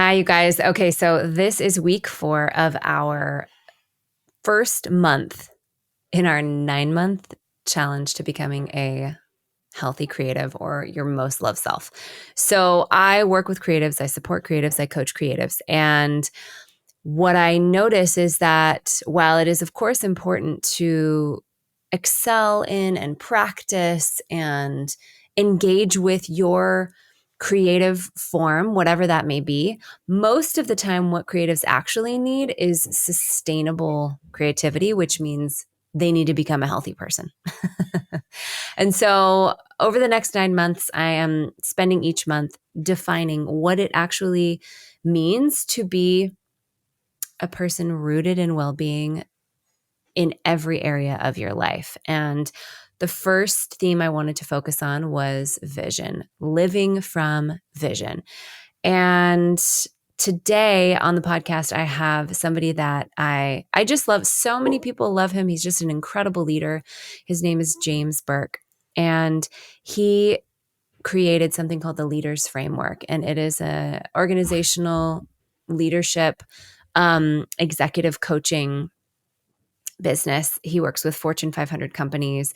Hi, you guys. Okay, so this is week 4 of our first month in our 9-month challenge to becoming a healthy creative or your most loved self. So I work with creatives, I support creatives, I coach creatives. And what I notice is that while it is, of course, important to excel in and practice and engage with your creative form, whatever that may be, most of the time, what creatives actually need is sustainable creativity, which means they need to become a healthy person. And so, over the next 9 months, I am spending each month defining what it actually means to be a person rooted in well-being in every area of your life. And the first theme I wanted to focus on was vision, living from vision. And today on the podcast, I have somebody that I just love. So many people love him. He's just an incredible leader. His name is James Burke. And he created something called the Leaders Framework. And it is a organizational leadership executive coaching business. He works with Fortune 500 companies.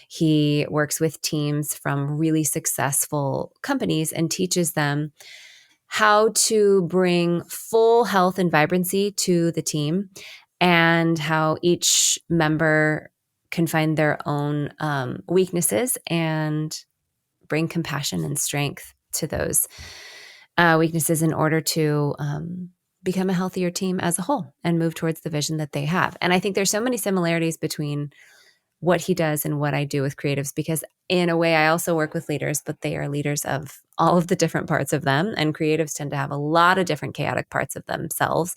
He works with teams from really successful companies and teaches them how to bring full health and vibrancy to the team and how each member can find their own weaknesses and bring compassion and strength to those weaknesses in order to become a healthier team as a whole and move towards the vision that they have. And I think there's so many similarities between what he does and what I do with creatives, because in a way I also work with leaders, but they are leaders of all of the different parts of them. And creatives tend to have a lot of different chaotic parts of themselves.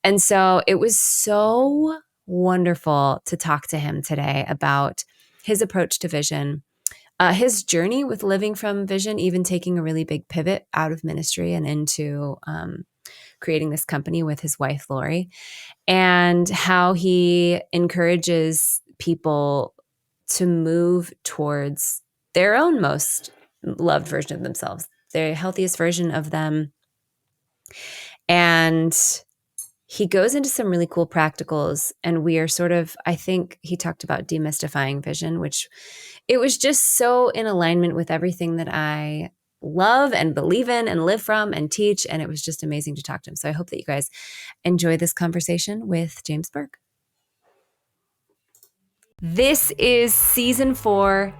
And so it was so wonderful to talk to him today about his approach to vision, his journey with living from vision, even taking a really big pivot out of ministry and into creating this company with his wife, Lori, and how he encourages people to move towards their own most loved version of themselves, their healthiest version of them. And he goes into some really cool practicals, and we are sort of, I think he talked about demystifying vision, which it was just so in alignment with everything that I love and believe in and live from and teach. And it was just amazing to talk to him. So I hope that you guys enjoy this conversation with James Burke. This is season 4,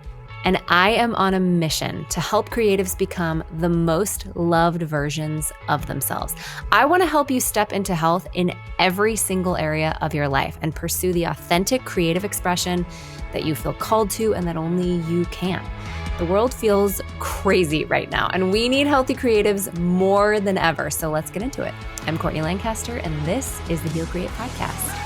and I am on a mission to help creatives become the most loved versions of themselves. I want to help you step into health in every single area of your life and pursue the authentic creative expression that you feel called to and that only you can. The world feels crazy right now, and we need healthy creatives more than ever. So let's get into it. I'm Courtney Lancaster, and this is the Heal Create Podcast.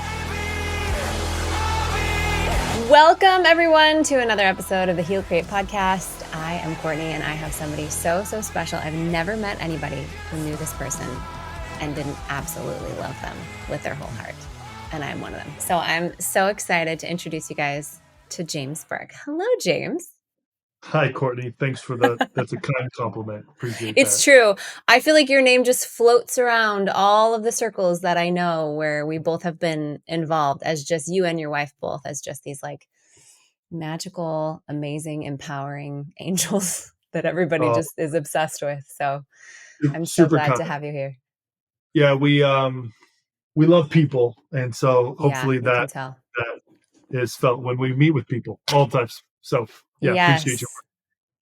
Welcome, everyone, to another episode of the Heal Create Podcast. I am Courtney, and I have somebody so special. I've never met anybody who knew this person and didn't absolutely love them with their whole heart. And I'm one of them. So I'm so excited to introduce you guys to James Burke. Hello, James. Hi, Courtney. Thanks for that's a kind compliment. Appreciate It's that. true. I feel like your name just floats around all of the circles that I know where we both have been involved, as just you and your wife both, as just these like magical, amazing, empowering angels that everybody Oh, just is obsessed with. So I'm so super glad to kind. have you here. Yeah, we love people, and so Yeah, hopefully we can that tell. that is felt when we meet with people all types. So yeah, appreciate you. Yes.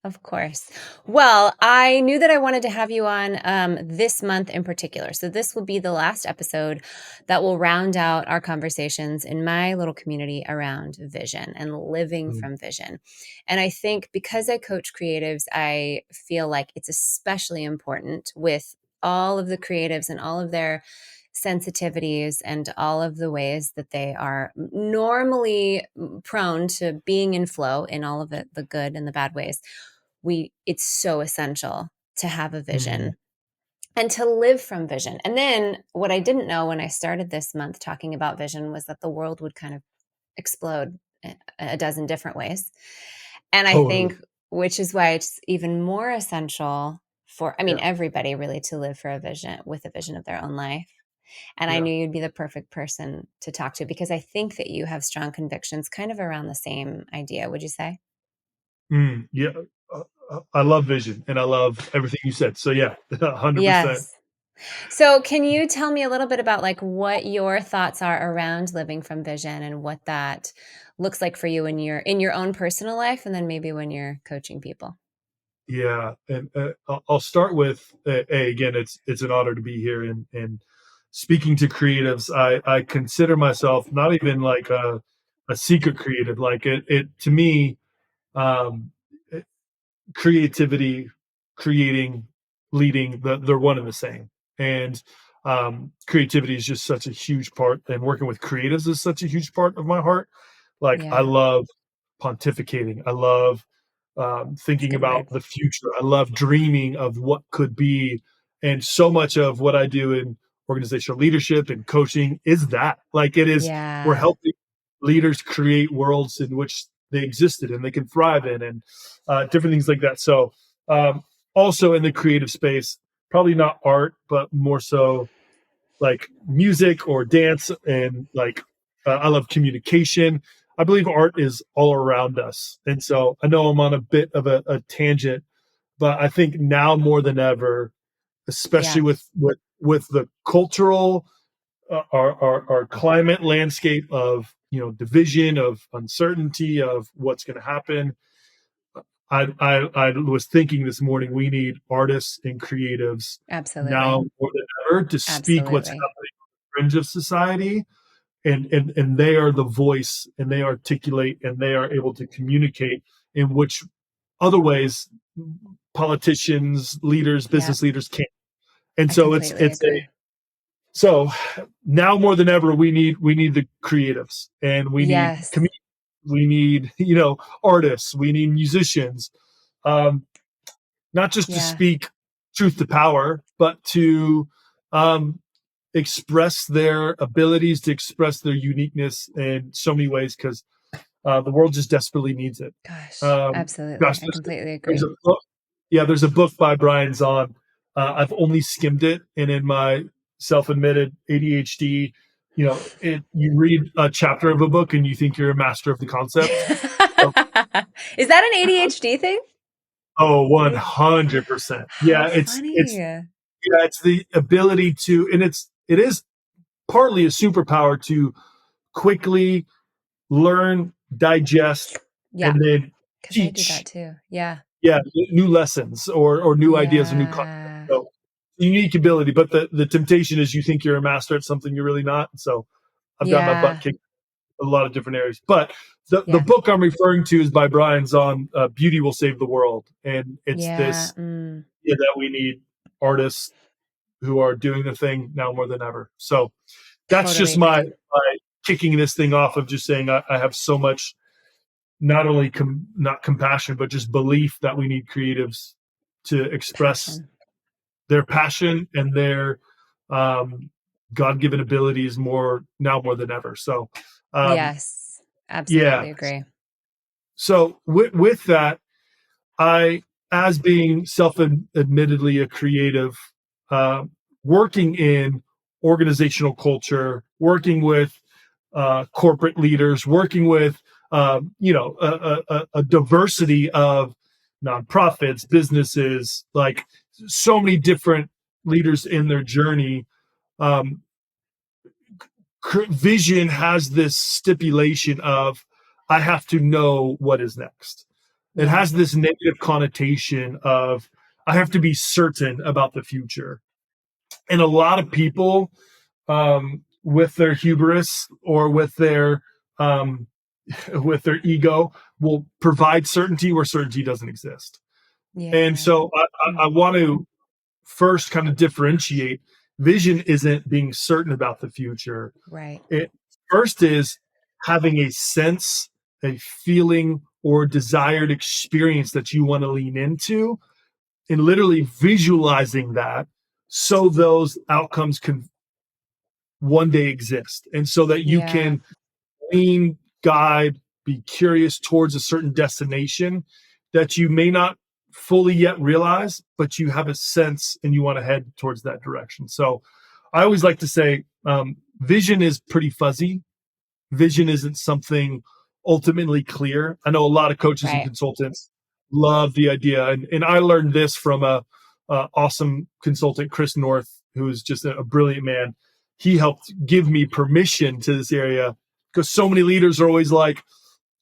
Of course. Well, I knew that I wanted to have you on this month in particular. So this will be the last episode that will round out our conversations in my little community around vision and living Mm, from vision. And I think because I coach creatives, I feel like it's especially important with all of the creatives and all of their sensitivities and all of the ways that they are normally prone to being in flow in all of it, the good and the bad ways. It's so essential to have a mm, vision and to live from vision. And then what I didn't know when I started this month talking about vision was that the world would kind of explode a dozen different ways. And I totally. think, which is why it's even more essential for, I mean, Yeah. everybody really to live for a vision with a vision of their own life. And I Yeah. knew you'd be the perfect person to talk to because I think that you have strong convictions kind of around the same idea. Would you say? Yeah. I love vision and I love everything you said. So yeah, 100%. Yes. So, can you tell me a little bit about like what your thoughts are around living from vision and what that looks like for you in your own personal life and then maybe when you're coaching people? Yeah, and I'll start with again. It's an honor to be here and speaking to creatives. I consider myself not even like a secret creative. Like it to me, um, creativity, creating, leading, they're one and the same. And creativity is just such a huge part, and working with creatives is such a huge part of my heart. Like I Yeah, love pontificating. I love it's a thinking good word. about the future. I love dreaming of what could be. And so much of what I do in organizational leadership and coaching is that. Like it is, we're Yeah. helping leaders create worlds in which they existed and they can thrive in, and different things like that. So, um, also in the creative space, probably not art, but more so like music or dance. And like, I love communication. I believe art is all around us. And so I know I'm on a bit of a tangent, but I think now more than ever, especially Yeah. with the cultural our climate landscape of division, of uncertainty, of what's going to happen. I was thinking this morning we need artists and creatives Absolutely. now more than ever to speak what's Absolutely. happening on the fringe of society, and they are the voice, and they articulate, and they are able to communicate in which other ways politicians, leaders, Yeah. business leaders can't. And I so it's completely it's a agree. so now more than ever we need the creatives, and we need Yes. we need artists, we need musicians, um, not just to Yeah. speak truth to power, but to um, express their abilities, to express their uniqueness in so many ways, because the world just desperately needs it. Gosh, Um, absolutely. gosh, I completely there's a agree. book. Yeah, there's a book by Brian Zahn. I've only skimmed it, and in my self-admitted ADHD, you read a chapter of a book and you think you're a master of the concept. So, Is that an ADHD thing? oh, 100%. How Yeah, funny. it's the ability to, and it is partly a superpower to quickly learn, digest, Yeah, and then because I do that teach. too. Yeah. Yeah, new lessons or new ideas or new concepts. Yeah. So unique ability, but the temptation is you think you're a master at something you're really not. So I've got my butt Yeah. kicked in a lot of different areas. But the Yeah. book I'm referring to is by Brian Zahn, Beauty Will Save the World. And it's Yeah. this that we need artists who are doing the thing now more than ever. So that's Totally just my, agree. my kicking this thing off of just saying I have so much, not only not compassion, but just belief that we need creatives to express Passion. their passion and their um, God-given abilities more than ever. So, um, Yes. yeah. Absolutely agree. So with that, I, as being self-admittedly a creative, uh, working in organizational culture, working with corporate leaders, working with a diversity of nonprofits, businesses, like so many different leaders in their journey. Um, Vision has this stipulation of I have to know what is next. It Yeah. has this negative connotation of I have to be certain about the future. And a lot of people, with their hubris or um, with their ego, will provide certainty where certainty doesn't exist. And Yeah. so I want to first kind of differentiate. Vision isn't being certain about the future. Right. It first is having a sense, a feeling, or desired experience that you want to lean into, and literally visualizing that so those outcomes can one day exist. And so that you Yeah. can lean, guide, be curious towards a certain destination that you may not fully yet realize, but you have a sense and you want to head towards that direction. So I always like to say, vision is pretty fuzzy. Vision isn't something ultimately clear. I know a lot of coaches and Right. consultants love the idea, and I learned this from a awesome consultant, Chris North, who is just a brilliant man. He helped give me permission to this area because so many leaders are always like,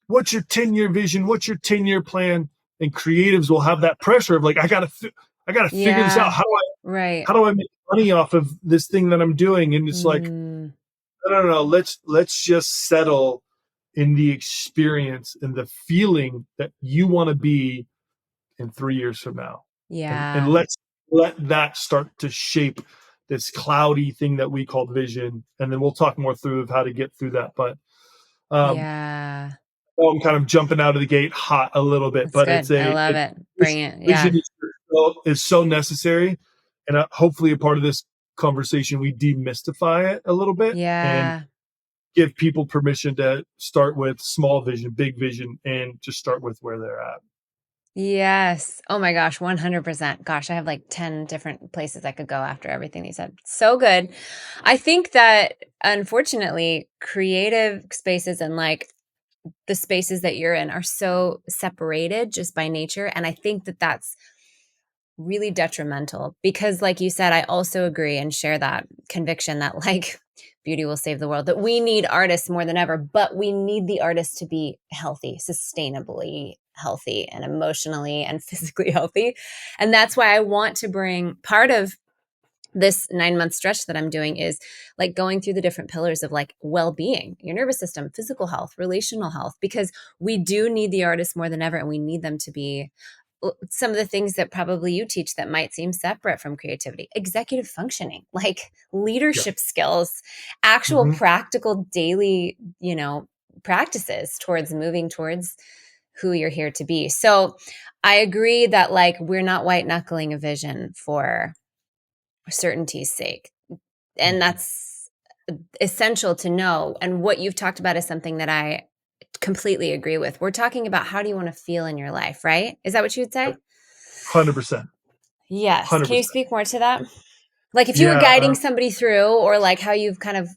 "What's your 10-year vision? What's your 10-year plan?" And creatives will have that pressure of like, I gotta figure this out. Yeah. Right. How do I make money off of this thing that I'm doing? And it's like, Mm, no. Let's just settle in the experience and the feeling that you want to be in 3 years from now, and yeah. let's let that start to shape this cloudy thing that we call vision, and then we'll talk more through of how to get through that. But um, Yeah. I'm kind of jumping out of the gate hot a little bit, That's but good. I love it. this Bring it. vision Yeah. is so necessary, and hopefully a part of this conversation we demystify it a little bit and Yeah. give people permission to start with small vision, big vision, and just start with where they're at. Yes. Oh my gosh, 100%. Gosh, I have like 10 different places I could go after everything you said. So good. I think that unfortunately, creative spaces and like the spaces that you're in are so separated just by nature. And I think that that's really detrimental because, like you said, I also agree and share that conviction that like beauty will save the world, that we need artists more than ever, but we need the artists to be healthy, sustainably healthy, and emotionally and physically healthy. And that's why I want to bring part of this 9-month stretch that I'm doing is like going through the different pillars of like well-being, your nervous system, physical health, relational health, because we do need the artists more than ever, and we need them to be some of the things that probably you teach that might seem separate from creativity: executive functioning, like Yeah. leadership skills, actual Hmm. practical daily, practices towards moving towards who you're here to be. So I agree that like we're not white knuckling a vision for certainty's sake. And Hmm. that's essential to know. And what you've talked about is something that I completely agree with. We're talking about how do you want to feel in your life, right? Is that what you would say? 100%. Yes. Can you 100%. speak more to that? Like if you were Yeah. guiding somebody through, or like how you've kind of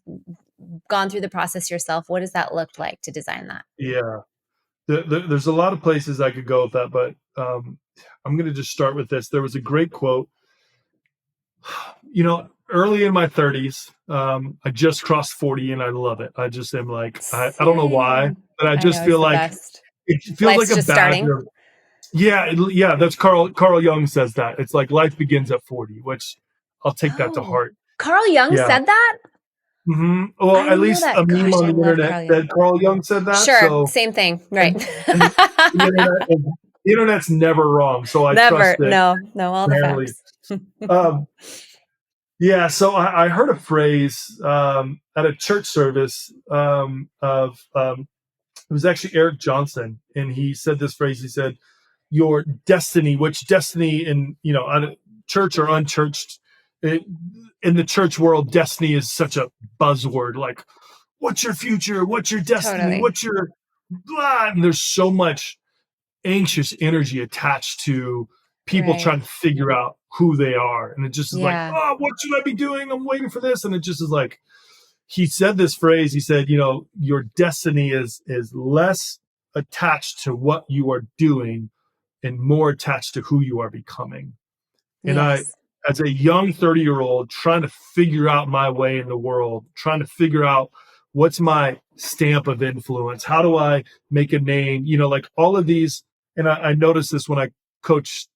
gone through the process yourself, what does that look like to design that? Yeah. There's a lot of places I could go with that, but I'm going to just start with this. There was a great quote. Early in my 30s, I just crossed 40 and I love it. I just am like, I don't know why, Same. but I I just know, it's feel the like best. it feels like Life's a just badge starting. of, yeah, yeah, that's Carl Jung says that. It's like life begins at 40, which I'll take that to Oh, heart. Carl Jung Yeah. said that? Well, I at didn't know least a that. meme Gosh, on I the love internet Carl Jung. said Carl Jung said that. Sure, So, same thing, right. and, and the internet's never wrong. So I Never. trust it No, all the apparently. facts. Um, Yeah, so I heard a phrase at a church service of it was actually Eric Johnson, and he said this phrase. He said, "Your destiny," which destiny in on church or unchurched, it, in the church world, destiny is such a buzzword. Like, what's your future? What's your destiny? Totally. What's your blah? And there's so much anxious energy attached to people Right. trying to figure out who they are. And it just is like, Yeah. oh, what should I be doing? I'm waiting for this. And it just is like, he said this phrase, he said, your destiny is less attached to what you are doing and more attached to who you are becoming. And I, Yes. as a young 30-year-old trying to figure out my way in the world, trying to figure out what's my stamp of influence, how do I make a name, like all of these. And I noticed this when I coach,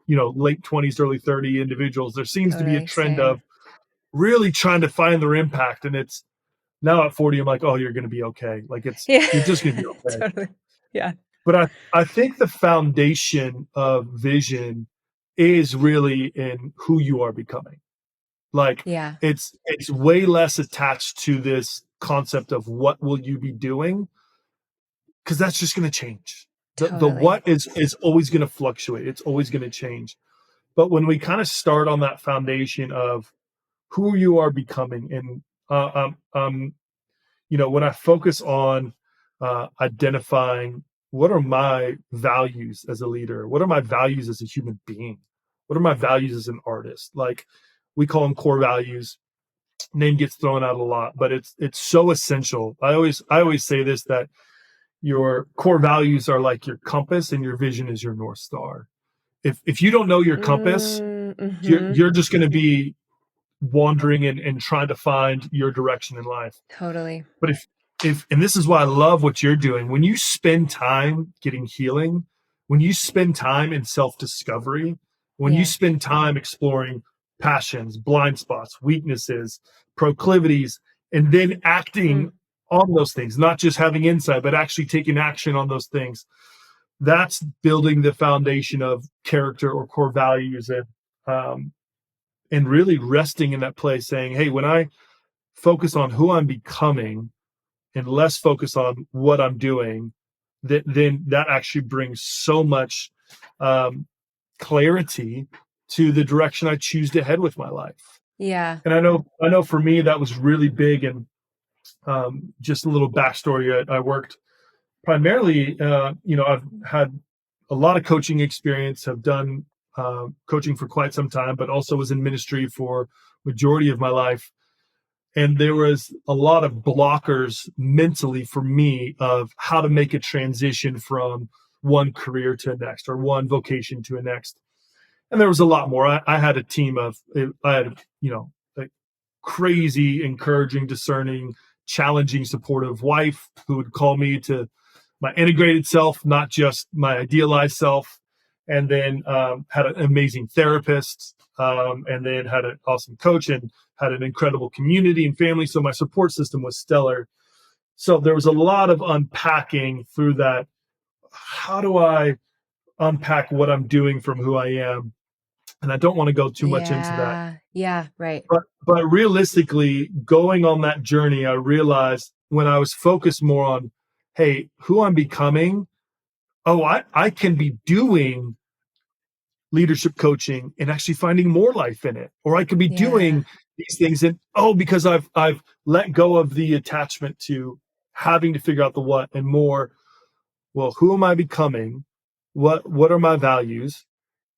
late 20s, early 30 individuals. There seems to be a Totally. trend Same. of really trying to find their impact. And it's now at 40, I'm like, oh, you're going to be okay. Like Yeah. you're just going to be okay. Totally. Yeah. But I think the foundation of vision is really in who you are becoming. Like Yeah. it's way less attached to this concept of what will you be doing, because that's just going to change. The Totally. what is always going to fluctuate. It's always going to change. But when we kind of start on that foundation of who you are becoming, and when I focus on identifying what are my values as a leader? What are my values as a human being? What are my values as an artist? Like, we call them core values. Name gets thrown out a lot, but it's so essential. I always say this, that your core values are like your compass and your vision is your North Star. If you don't know your compass, Mm-hmm. you're just going to be wandering and trying to find your direction in life. Totally. But if and this is why I love what you're doing, when you spend time getting healing, when you spend time in self-discovery, when you Yeah. spend time exploring passions, blind spots, weaknesses, proclivities, and then acting Mm. on those things, not just having insight, but actually taking action on those things, that's building the foundation of character or core values, um, and really resting in that place saying, hey, when I focus on who I'm becoming and less focus on what I'm doing, then that actually brings so much um, clarity to the direction I choose to head with my life. Yeah. And I know for me that was really big. And just a little backstory: I worked primarily, I've had a lot of coaching experience, have done coaching for quite some time, but also was in ministry for majority of my life. And there was a lot of blockers mentally for me of how to make a transition from one career to the next or one vocation to the next. And there was a lot more. I had a team of, I had, a crazy, encouraging, discerning, challenging, supportive wife who would call me to my integrated self, not just my idealized self. And then had an amazing therapist, and then had an awesome coach, and had an incredible community and family. So my support system was stellar. So there was a lot of unpacking through that. How do I unpack what I'm doing from who I am? And I don't want to go too much into that. Yeah. Yeah. Right. But realistically, going on that journey, I realized when I was focused more on, hey, who I'm becoming, oh, I can be doing leadership coaching and actually finding more life in it. Or I could be Yeah. doing these things, and because I've let go of the attachment to having to figure out the what, and more, well, who am I becoming? What are my values?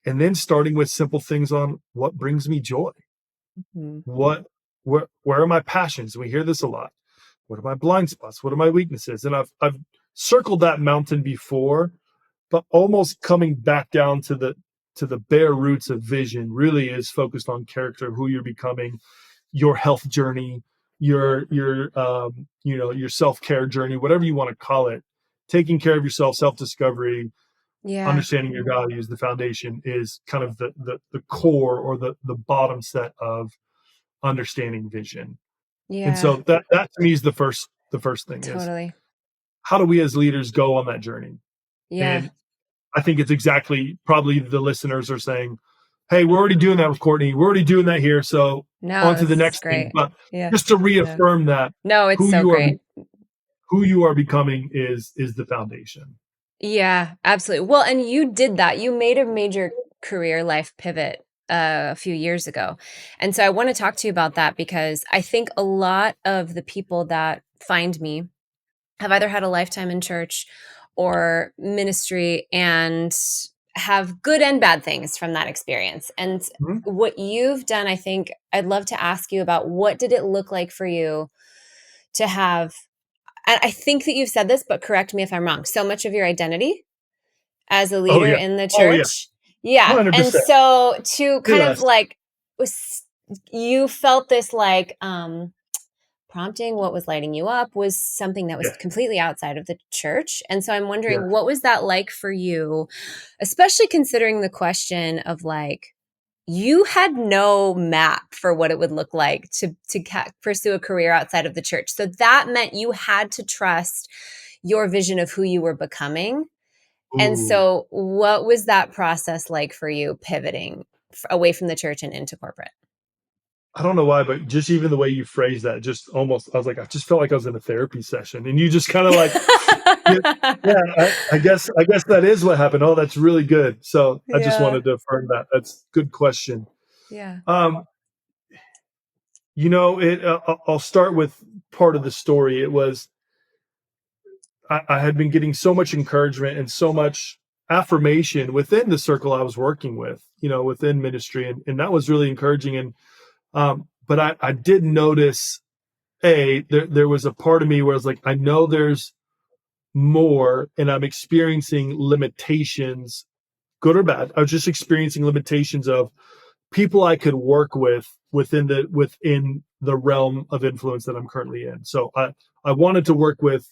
And then starting with simple things on what brings me joy. Mhm. What where are my passions? And we hear this a lot. What are my blind spots? What are my weaknesses? And I've circled that mountain before, but almost coming back down to the bare roots of vision really is focused on character, who you're becoming, your health journey, your self-care journey, whatever you want to call it. Taking care of yourself, self-discovery, Yeah. understanding your values, the foundation is kind of the core, or the bottom set of understanding vision. And Yeah. so that to me is the first thing is, Totally. how do we as leaders go on that journey? Yeah. And I think it's exactly, probably the listeners are saying, hey, we're already doing that with Courtney. We're already doing that here. So No, on to this the is next thing. great. But Yeah. just to Yeah. reaffirm that No, it's who so you are great. who you are becoming is the foundation. Yeah, absolutely. Well, and you did that. You made a major career life pivot a few years ago. And so I want to talk to you about that because I think a lot of the people that find me have either had a lifetime in church or ministry and have good and bad things from that experience. And Mhm. what you've done, I think I'd love to ask you about what did it look like for you to have, and I think that you've said this, but correct me if I'm wrong, so much of your identity as a Oh leader yeah. in the Oh yeah. church. Yeah. And 100%. so to Say kind of less. like was you felt this like prompting, what was lighting you up was something that was Yeah. completely outside of the church. And so I'm Yeah. wondering, what was that like for you, especially considering the question of like you had no map for what it would look like to pursue a career outside of the church. So that meant you had to trust your vision of who you were becoming. And Ooh. so, what was that process like for you pivoting away from the church and into corporate? I don't know why, but just even the way you phrased that, just almost, I was like, I just felt like I was in a therapy session, and you just kind of like, yeah, yeah. I guess that is what happened. Oh, that's really good. So I just Yeah. wanted to affirm that. That's a good question. Yeah. Um, I'll start with part of the story. It was I had been getting so much encouragement and so much affirmation within the circle I was working with, within ministry. And that was really encouraging. And, but I did notice there was a part of me where I was like, I know there's more and I'm experiencing limitations, good or bad. I was just experiencing limitations of people I could work with within the realm of influence that I'm currently in. So I wanted to work with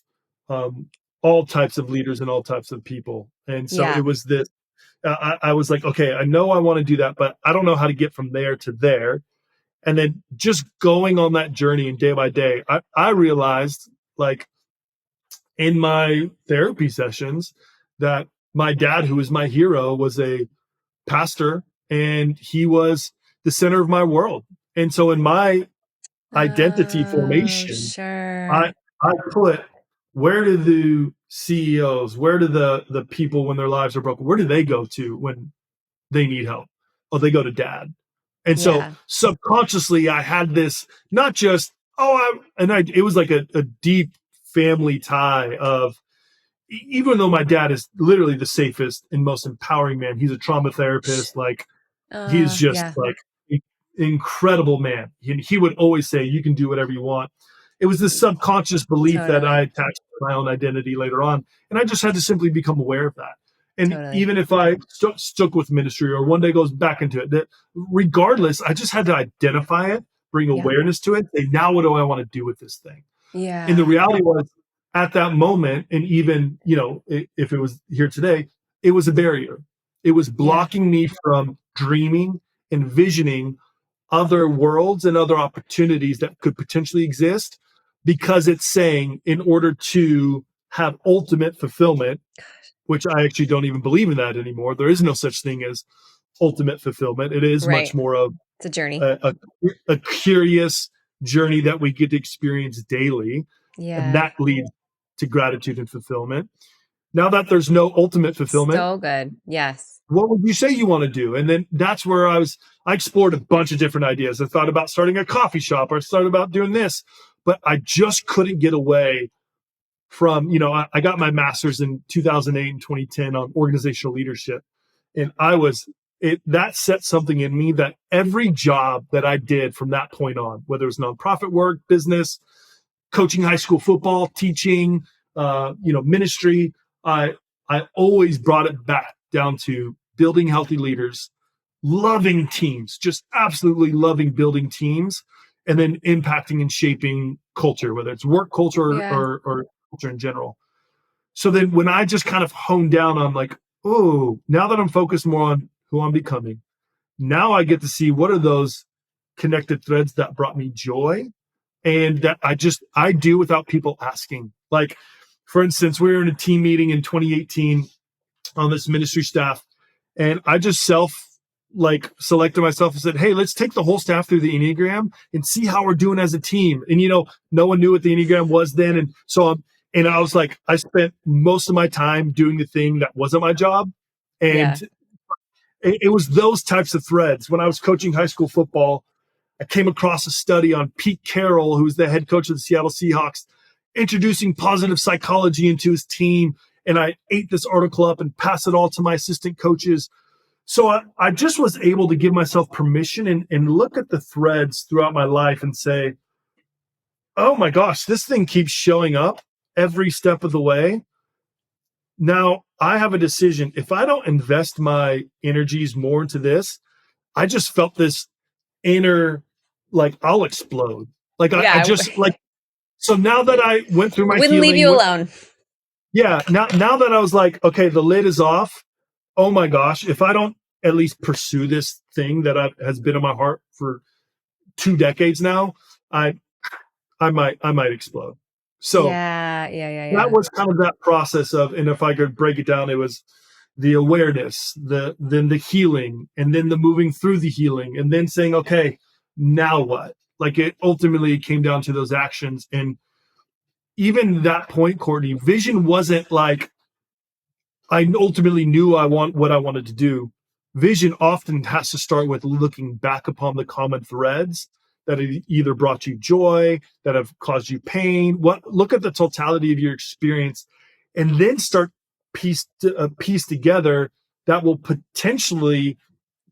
um, all types of leaders and all types of people. And so it Yeah. was this. I was like, okay, I know I want to do that, but I don't know how to get from there to there. And then just going on that journey and day by day, I realized, like, in my therapy sessions, that my dad, who was my hero, was a pastor, and he was the center of my world. And so in my identity Oh, formation, I sure. I put, where do the CEOs, where do the people when their lives are broken, where do they go to when they need help? Oh, they go to dad. And so Yeah. subconsciously I had this, not just, it was like a deep family tie of, even though my dad is literally the safest and most empowering man, he's a trauma therapist, like, he's just Yeah, like incredible man. He would always say, "You can do whatever you want." It was this subconscious belief that I totally. attached to my own identity later on, and I just had to simply become aware of that. And Totally. even if I stuck with ministry or one day goes back into it, that regardless, I just had to identify it, bring Yeah. awareness to it, say, now what do I want to do with this thing? And the Yeah. reality was, at that moment, and even, if it was here today, it was a barrier. It was Yeah. blocking me from dreaming, envisioning other worlds and other opportunities that could potentially exist, because it's saying, in order to have ultimate fulfillment, which I actually don't even believe in that anymore. There is no such thing as ultimate fulfillment. It is much Right. more of It's a journey. a curious journey that we get to experience daily, and Yeah. that leads to gratitude and fulfillment. Now that there's no ultimate fulfillment, So good. Yes. what would you say you want to do? And then that's where I explored a bunch of different ideas. I thought about starting a coffee shop, or I started about doing this, but I just couldn't get away from, I got my master's in 2008 and 2010 on organizational leadership. And that set something in me, that every job that I did from that point on, whether it was nonprofit work, business, coaching high school football, teaching, ministry, I I always brought it back down to building healthy leaders, loving teams, just absolutely loving building teams, and then impacting and shaping culture, whether it's work culture Yeah. or culture in general. So then when I just kind of honed down on, like, oh, now that I'm focused more on who I'm becoming, now I get to see what are those connected threads that brought me joy, and that I do without people asking. Like, for instance, we were in a team meeting in 2018 on this ministry staff, and I just selected myself and said, hey, let's take the whole staff through the Enneagram and see how we're doing as a team. And no one knew what the Enneagram was then. And so and I was like, I spent most of my time doing the thing that wasn't my job. And Yeah. it was those types of threads. When I was coaching high school football, I came across a study on Pete Carroll, who's the head coach of the Seattle Seahawks, introducing positive psychology into his team. And I ate this article up and passed it all to my assistant coaches. So I just was able to give myself permission and look at the threads throughout my life and say, oh my gosh, this thing keeps showing up every step of the way. Now I have a decision. If I don't invest my energies more into this, I just felt this inner, like, I'll explode. Like, I Yeah. just like, so now that I went through my Wouldn't leave healing, you alone. yeah, now that I was like, okay, the lid is off. Oh my gosh, if I don't at least pursue this thing that has been in my heart for 2 decades now, I I might explode. So Yeah. Yeah. Yeah. that Yeah. was kind of that process of, and if I could break it down, it was the awareness, then the healing, and then the moving through the healing, and then saying, okay, now what? Like, it ultimately came down to those actions. And even that point, Courtney, vision wasn't like I ultimately knew what I wanted to do. Vision often has to start with looking back upon the common threads that have either brought you joy, that have caused you pain. Look at the totality of your experience, and then start piece together that will potentially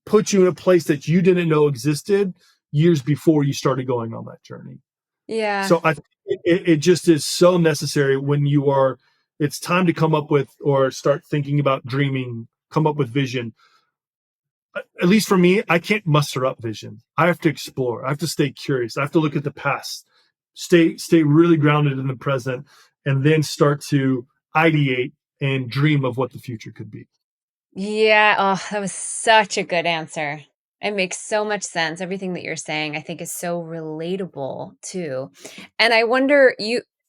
put you in a place that you didn't know existed years before you started going on that journey. Yeah. So it just is so necessary when it's time to come up with or start thinking about dreaming, come up with vision. At least for me, I can't muster up vision. I have to explore. I have to stay curious. I have to look at the past, stay really grounded in the present, and then start to ideate and dream of what the future could be. Yeah. Oh, that was such a good answer. It makes so much sense. Everything that you're saying, I think, is so relatable too. And I wonder,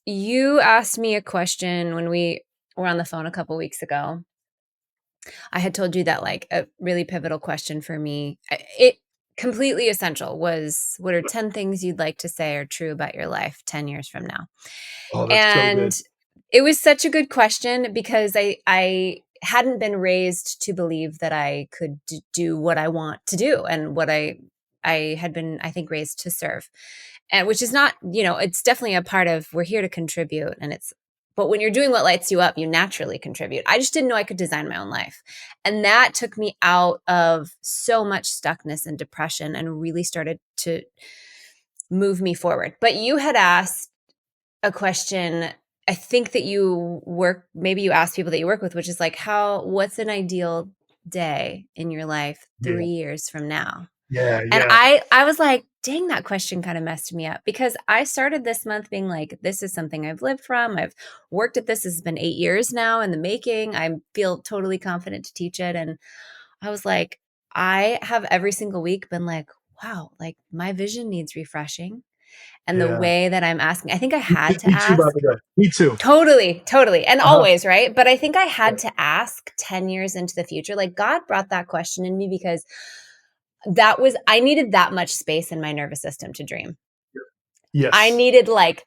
you asked me a question when we were on the phone a couple weeks ago. I had told you that like a really pivotal question for me, it completely essential, was what are 10 things you'd like to say are true about your life 10 years from now? Oh, that's so And good. it was such a good question because I hadn't been raised to believe that I could do what I want to do, and what I had been, I think, raised to serve. And which is not, it's definitely a part of, we're here to contribute, and it's, but when you're doing what lights you up, you naturally contribute. I just didn't know I could design my own life. And that took me out of so much stuckness and depression and really started to move me forward. But you had asked a question, I think, that maybe you ask people that you work with, which is like, what's an ideal day in your life Yeah, 3 years from now? yeah, And yeah, I was like, dang, that question kind of messed me up, because I started this month being like, this is something I've lived from. I've worked at this. It's been 8 years now in the making. I feel totally confident to teach it. And I was like, I have every single week been like, wow, like my vision needs refreshing. And the yeah. way that I'm asking, I think I Me, had to me too, by ask. the way. Me too. Totally, totally. And Uh-huh. always, right? But I think I Yeah. had to ask 10 years into the future. Like God brought that question in me because I needed that much space in my nervous system to dream. I Yes. needed like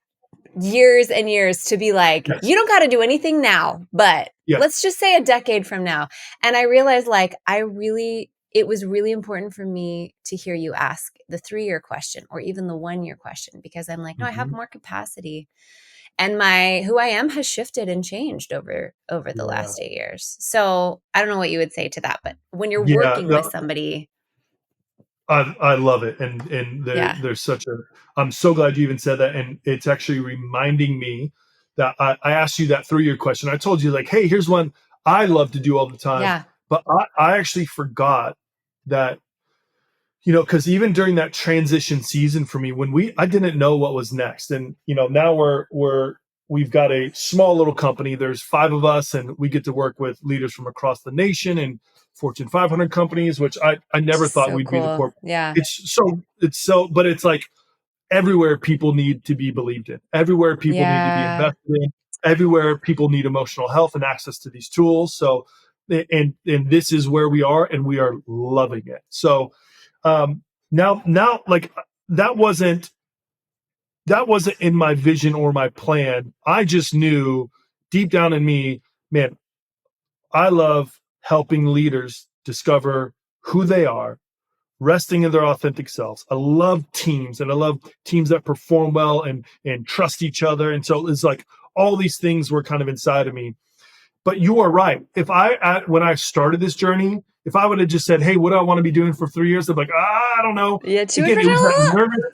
years and years to be like, Yes. you don't got to do anything now, but Yes. let's just say a decade from now. And I realized like, it was really important for me to hear you ask the 3-year question or even the 1-year question, because I'm like, no, I have Mhm. more capacity. And who I am has shifted and changed over the Yeah. last 8 years. So I don't know what you would say to that, but when you're Yeah. working with No, somebody, I love it, and yeah, there's such a. I'm so glad you even said that, and it's actually reminding me that I asked you that 3-year question. I told you like, hey, here's one I love to do all the time, yeah, but I actually forgot that, because even during that transition season for me, when I didn't know what was next, and now we've got a small little company. There's 5 of us, and we get to work with leaders from across the nation and Fortune 500 companies, which I which never is thought so we'd be the cool. corp. Yeah, But it's like everywhere people need to be believed in, everywhere people need to be yeah. invested in, everywhere people need emotional health and access to these tools. So, and this is where we are, and we are loving it. So, now, like that wasn't that wasn't in my vision or my plan. I just knew deep down in me, man, I love helping leaders discover who they are, resting in their authentic selves. I love teams, and I love teams that perform well and trust each other. And so it's like all these things were kind of inside of me. But you are right. When I started this journey, if I would have just said, "Hey, what do I want to be doing for 3 years?" I'm like, I don't know. Yeah, too much Again, pressure.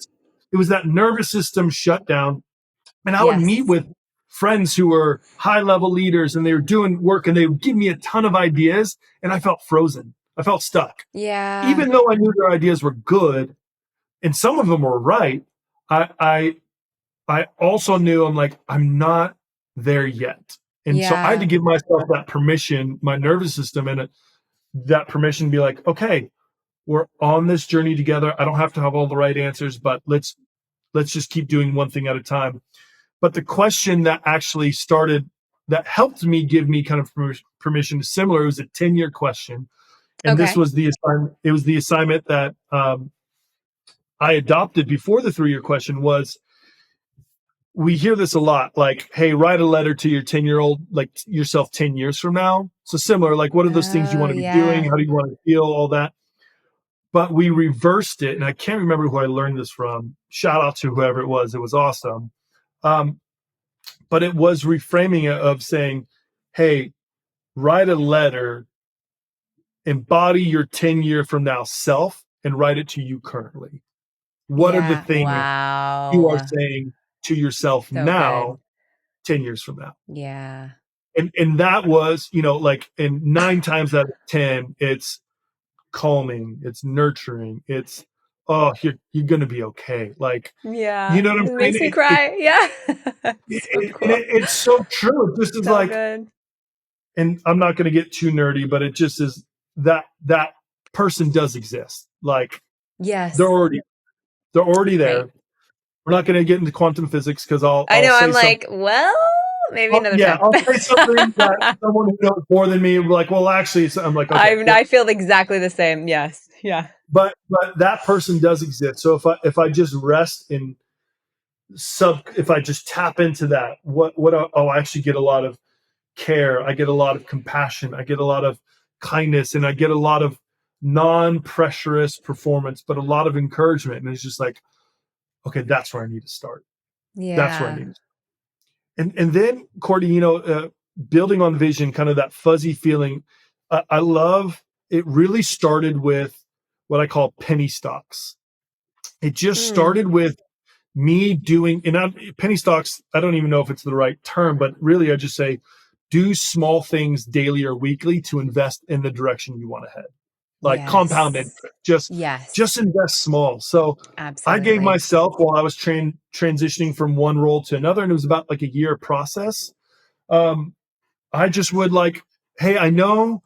it was that nervous system shutdown, and I would meet Yes. with friends who were high level leaders, and they were doing work, and they would give me a ton of ideas, and I felt frozen. I felt stuck, Yeah. even though I knew their ideas were good, and some of them were right. I I I also knew I'm not there yet. And so I had to Yeah. give myself that permission, my nervous system, and that permission to be like, okay, we're on this journey together. I don't have to have all the right answers, but let's just keep doing one thing at a time. But the question that actually started that helped me give me kind of permission is similar. It was a 10-year question. And this Okay. was the assignment. It was the assignment that I adopted before the 3-year question was, we hear this a lot, like, hey, write a letter to your 10-year-old, like yourself 10 years from now. So similar, like, what are those things you Oh, want to be doing? yeah. How do you want to feel? All that. But we reversed it. And I can't remember who I learned this from. Shout out to whoever it was. It was awesome. Um, but it was reframing it of saying, hey, write a letter, embody your 10-year from now self, and write it to you currently. What are the Yeah. things you are Wow. saying to yourself So good. now, 10 years from now? Yeah. And that was, like, and 9 times out of 10, it's calming, it's nurturing, it's, oh, you're gonna be okay. Like, you Yeah. know what I'm It saying? makes me cry. Yeah. So And cool. it's so true. It just is So like, good. and I'm not gonna get too nerdy, but it just is that person does exist. Like, they're Yes. already they're already Right. there. We're not gonna get into quantum physics because I I'll know. say I'm something. like, well, maybe Oh, another yeah, time. I'll say something that someone who knows more than me will be like, well, actually, so I'm like, okay, well, I feel exactly the same. Yes. Yeah. but that person does exist. So if I just rest in if I just tap into that, I actually get a lot of care, I get a lot of compassion, I get a lot of kindness, and I get a lot of non-pressurous performance, but a lot of encouragement. And it's just like, okay, that's where I need to start. That's where I Yeah. need to start. And then, Courtney, building on vision, kind of that fuzzy feeling. I love it. Really started with what I call penny stocks. It just Mm. started with me doing, penny stocks. I don't even know if it's the right term, but really, I just say, do small things daily or weekly to invest in the direction you want to head. Like compound Yes. interest, just Yes. invest small. So I gave Absolutely. myself, while I was transitioning from one role to another, and it was about like a year process. Um, I just would like, hey, I know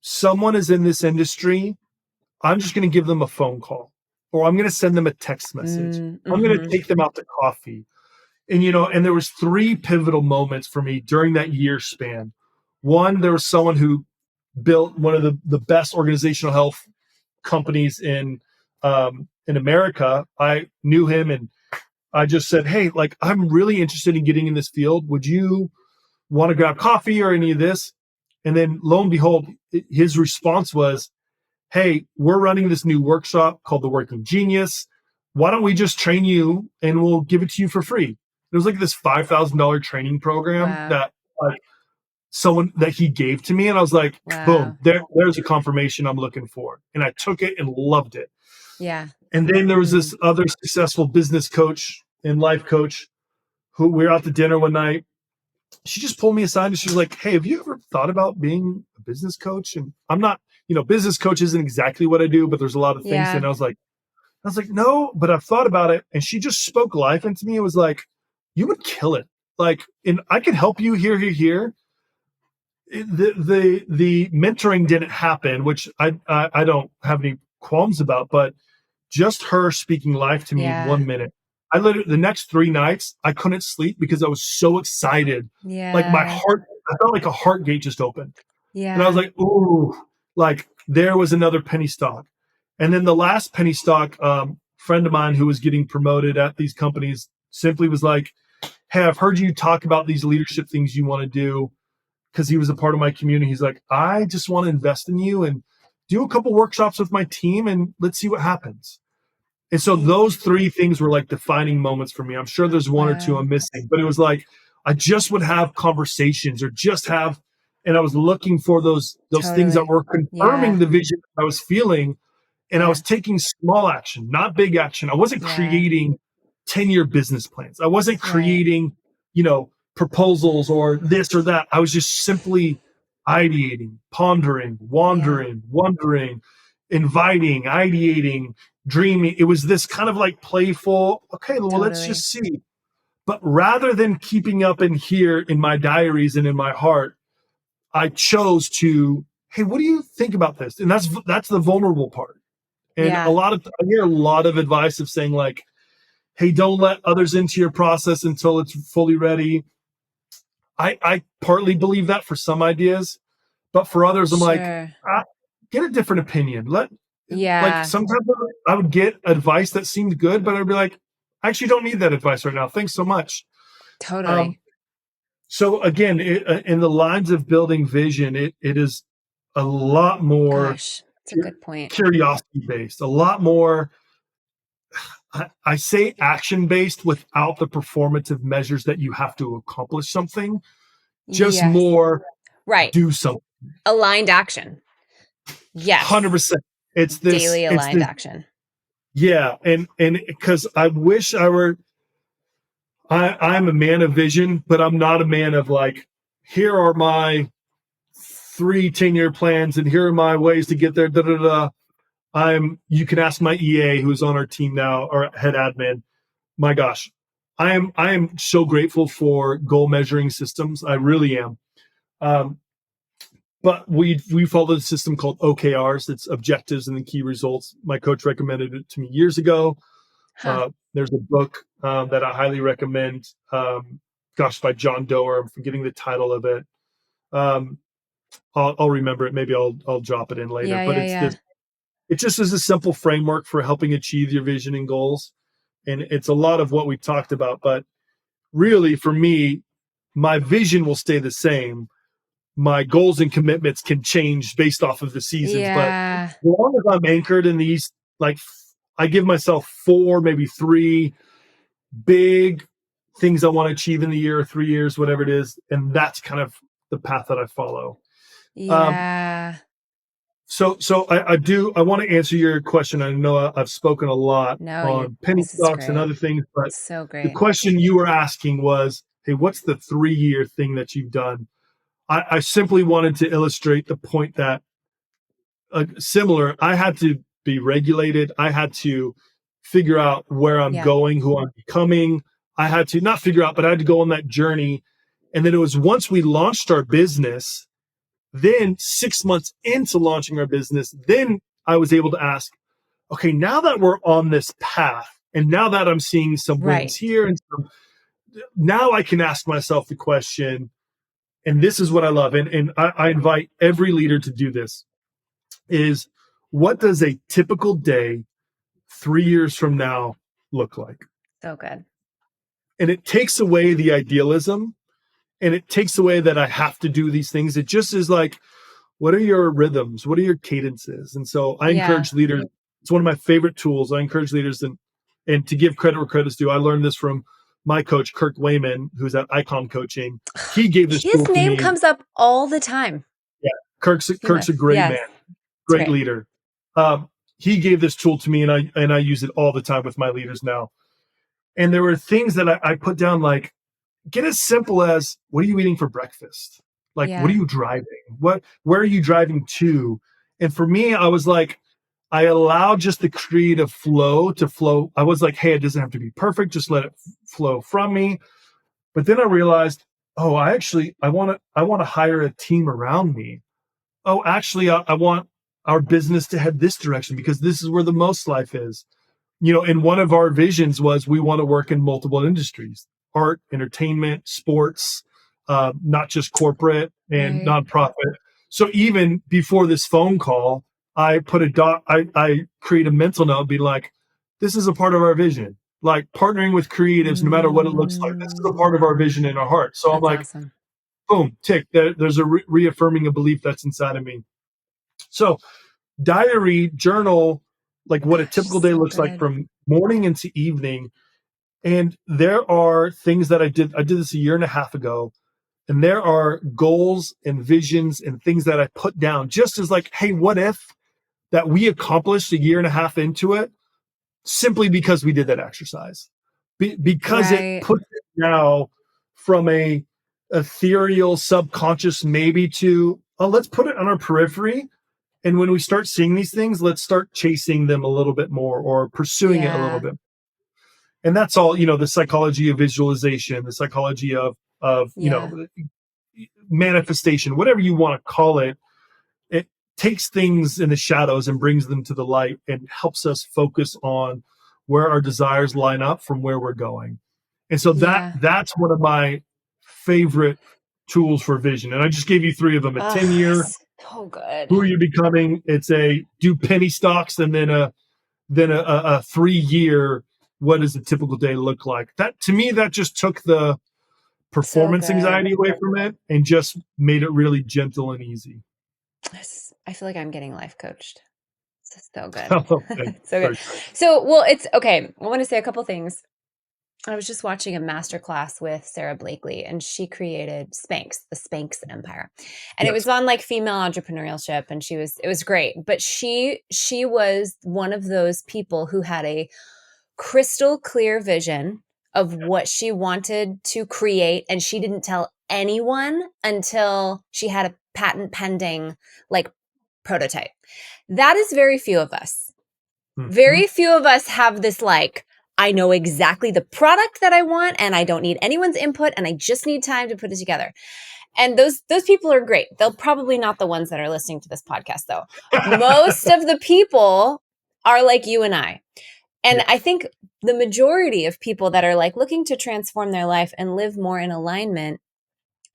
someone is in this industry. I'm just going to give them a phone call, or I'm going to send them a text message. Mm, I'm going to mhm. take them out to coffee. And there was three pivotal moments for me during that year span. One, there was someone who built one of the best organizational health companies in America. I knew him, and I just said, hey, like, I'm really interested in getting in this field. Would you want to grab coffee or any of this? And then lo and behold, his response was, hey, we're running this new workshop called the Working Genius. Why don't we just train you and we'll give it to you for free? It was like this $5,000 training program Wow. that, like, someone that he gave to me. And I was like, boom, Wow. there's a confirmation I'm looking for. And I took it and loved it. Yeah. And then there was Mm. this other successful business coach and life coach who we were out to dinner one night. She just pulled me aside and she was like, hey, have you ever thought about being a business coach? And I'm not, business coach isn't exactly what I do, but there's a lot of things. And Yeah. I was like, no, but I've thought about it. And she just spoke life into me. It was like, you would kill it. Like, and I can help you here, here, here. The mentoring didn't happen, which I don't have any qualms about, but just her speaking life to me in Yeah. 1 minute. I literally, the next 3 nights, I couldn't sleep because I was so excited. Like, my Yeah. heart, I felt like a heart gate just opened. And I was Yeah. like, ooh, like, there was another penny stock. And then the last penny stock, friend of mine who was getting promoted at these companies simply was like, hey, I've heard you talk about these leadership things you want to do, because he was a part of my community. He's like, I just want to invest in you and do a couple workshops with my team and let's see what happens. And so Y- those three things were like defining moments for me. I'm sure there's one or two Wow. I'm missing, but it was like I just would have conversations or just have, and I was looking for those things that Totally. were confirming Yeah. the vision I was feeling, and I Yeah. was taking small action, not big action. I wasn't Yeah. creating 10-year business plans. I wasn't Right. creating, proposals or this or that. I was just simply ideating, pondering, Yeah. wandering, wondering, inviting, ideating, dreaming. It was this kind of like playful, okay, well, let's Totally. just see. But rather than keeping up in here in my diaries and in my heart, I chose to, hey, what do you think about this? And that's the vulnerable part. And Yeah. I hear a lot of advice of saying, like, hey, don't let others into your process until it's fully ready. I partly believe that for some ideas, but for others, I'm like, Sure. ah, get a different opinion. Like, Yeah. sometimes I would get advice that seemed good, but I'd be like, I actually don't need that advice right now. Thanks so much. Um, Totally. so again, in the lines of building vision, it is a lot more Gosh, it's a good point. curiosity based, a lot more, I say action based without the performative measures that you have to accomplish something, just Yes. more. Right. do something. Aligned action. Yes. 100%. Daily It's aligned this, action. yeah. And because I wish I were, I'm a man of vision, but I'm not a man of like, here are my 3 10-year plans and here are my ways to get there. Da, da, da. You can ask my EA who's on our team now, our head admin. My gosh, I am so grateful for goal measuring systems. I really am. Um, but we follow a system called OKRs. It's objectives and the key results. My coach recommended it to me years ago. Huh. There's a book that I highly recommend. Gosh, by John Doerr. I'm forgetting the title of it. Um, I'll remember it. Maybe I'll drop it in later. Yeah, But yeah, it's this. yeah. It just is a simple framework for helping achieve your vision and goals. And it's a lot of what we talked about. But really, for me, my vision will stay the same. My goals and commitments can change based off of the seasons. But as Yeah. long as I'm anchored in these, like, I give myself 4, maybe 3 big things I want to achieve in the year, 3 years, whatever it is. And that's kind of the path that I follow. Um, Yeah. so I want to answer your question. I know I've spoken a lot No, you on penny this is stocks and great. other things, but So the great. question you were asking was, hey, what's the 3-year thing that you've done? I simply wanted to illustrate the point that similar, I had to be regulated. I had to figure out where I'm Yeah. going, who I'm becoming. I had to not figure out, but I had to go on that journey. And then it was once we launched our business, then 6 months into launching our business, then I was able to ask, okay, now that we're on this path, and now that I'm seeing some wins Right. here, and now I can ask myself the question, and this is what I love, and I invite every leader to do this, is what does a typical day 3 years from now look like? So good. And it takes away the idealism and it takes away that I have to do these things. It just is like, what are your rhythms? What are your cadences? And so I Yeah. encourage leaders. It's one of my favorite tools. I encourage leaders and to give credit where credit's due. I learned this from my coach, Kirk Wayman, who's at Icon Coaching. He gave this His tool to name me. comes up all the time. Yeah, He Kirk's a must. great Yes. man, It's great great. leader. He gave this tool to me, and I use it all the time with my leaders now. And there were things that I put down, like, get as simple as, what are you eating for breakfast? Like, what are Yeah. you driving? Where are you driving to? And for me, I was like, I allowed just the creative flow to flow. I was like, hey, it doesn't have to be perfect. Just let it flow from me. But then I realized, oh, I want to hire a team around me. Oh, actually, I want our business to head this direction because this is where the most life is. And one of our visions was we want to work in multiple industries: art, entertainment, sports, not just corporate and Right. nonprofit. So even before this phone call, I put a dot, I create a mental note, be like, this is a part of our vision. Like partnering with creatives, no matter what it looks like, this is a part of our Mm, vision in our heart. So I'm that's like, awesome. boom, tick. There's a reaffirming a belief that's inside of me. So diary, journal, like what a Gosh, typical day so looks like good. from morning into evening. And there are things that I did. I did this a year and a half ago. And there are goals and visions and things that I put down just as like, hey, what if that we accomplished a year and a half into it simply because we did that exercise? Because it Right. puts it now from a ethereal subconscious maybe to, oh, let's put it on our periphery, and when we start seeing these things, let's start chasing them a little bit more or pursuing it a little Yeah. bit. And that's all, the psychology of visualization, the psychology of Yeah. manifestation, whatever you want to call it. It takes things in the shadows and brings them to the light and helps us focus on where our desires line up from where we're going. And so Yeah. that's one of my favorite tools for vision. And I just gave you 3 of them: a Oh, 10-year, so good. who are you becoming? It's a do penny stocks, and then a 3-year, what does a typical day look like? That to me, that just took the So performance good. anxiety away from it and just made it really gentle and easy. I feel like I'm getting life coached. This is so good. Oh, thanks. So good. Very kind. So, well, it's okay. I want to say a couple things. I was just watching a masterclass with Sarah Blakely, and she created Spanx, the Spanx Empire, and it Yes. was on like female entrepreneurship, and it was great. But she was one of those people who had a crystal clear vision of what she wanted to create, and she didn't tell anyone until she had a patent pending like prototype. That is very few of us. Mm-hmm. Very few of us have this like, I know exactly the product that I want and I don't need anyone's input and I just need time to put it together. And those people are great. They're probably not the ones that are listening to this podcast though. Most of the people are like you and I. And I Yes. think the majority of people that are like looking to transform their life and live more in alignment,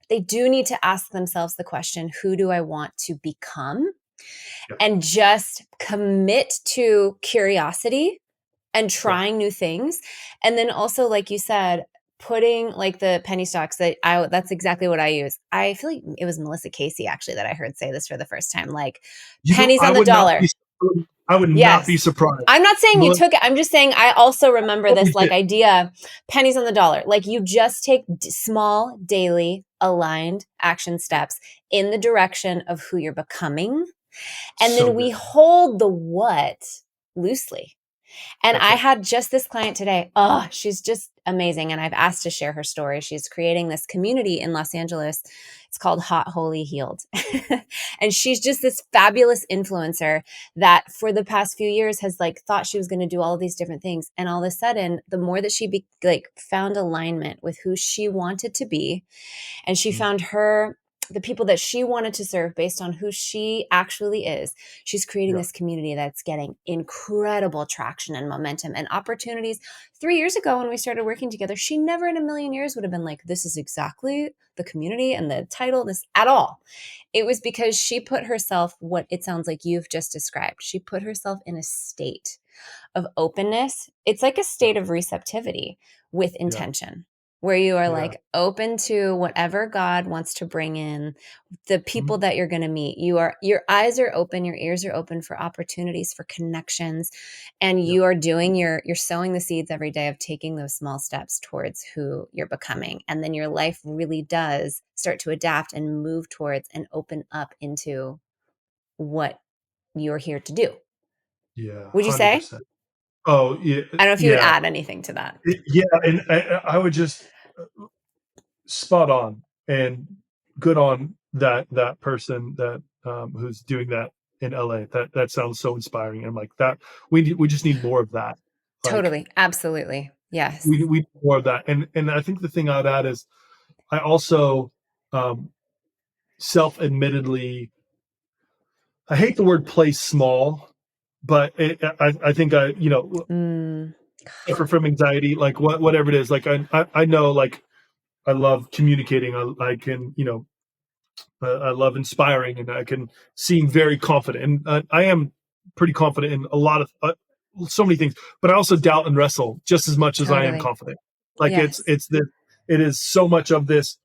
they do need to ask themselves the question, who do I want to become? Yeah. And just commit to curiosity and Yeah. trying new things. And then also, like you said, putting like the penny stocks that's exactly what I use. I feel like it was Melissa Casey actually that I heard say this for the first time, like You know, pennies on the dollar. I would not be Yes. surprised. I'm not saying you Melissa took it. I'm just saying I also remember probably this like did. idea, pennies on the dollar. Like you just take small, daily, aligned action steps in the direction of who you're becoming. And So then we good. hold the what loosely. And That's I right. had just this client today. Oh, she's just amazing. And I've asked to share her story. She's creating this community in Los Angeles. It's called Hot, Holy, Healed. And she's just this fabulous influencer that for the past few years has like thought she was going to do all of these different things. And all of a sudden, the more that she like found alignment with who she wanted to be, and she Mhm. found the people that she wanted to serve based on who she actually is. She's creating Yeah. this community that's getting incredible traction and momentum and opportunities. 3 years ago, when we started working together, she never in a million years would have been like, this is exactly the community and the title, this at all. It was because she put herself, what it sounds like you've just described, she put herself in a state of openness. It's like a Yeah. state of receptivity with Yeah. intention, where you are Yeah. like open to whatever God wants to bring in, the Mhm. people that you're going to meet. Your eyes are open, your ears are open for opportunities, for connections, and Yeah. you are doing you're sowing the seeds every day of taking those small steps towards who you're becoming. And then your life really does start to adapt and move towards and open up into what you're here to do. Yeah. Would you say? 100%. Oh, yeah. I don't know if you would Yeah. add anything to that. Yeah. And I would just spot on and good on that person that who's doing that in LA. That sounds so inspiring. And like that, we just need more of that. Like Totally. Absolutely. Yes. we need more of that. And I think the thing I'd add is I also um, self-admittedly, I hate the word play small, but I think Mm, suffer from anxiety, like whatever it is. Like I know, like I love communicating. I can, I love inspiring, and I can seem very confident. And I am pretty confident in a lot of so many things, but I also doubt and wrestle just as much as I am totally. confident. Like Yes. it is so much of this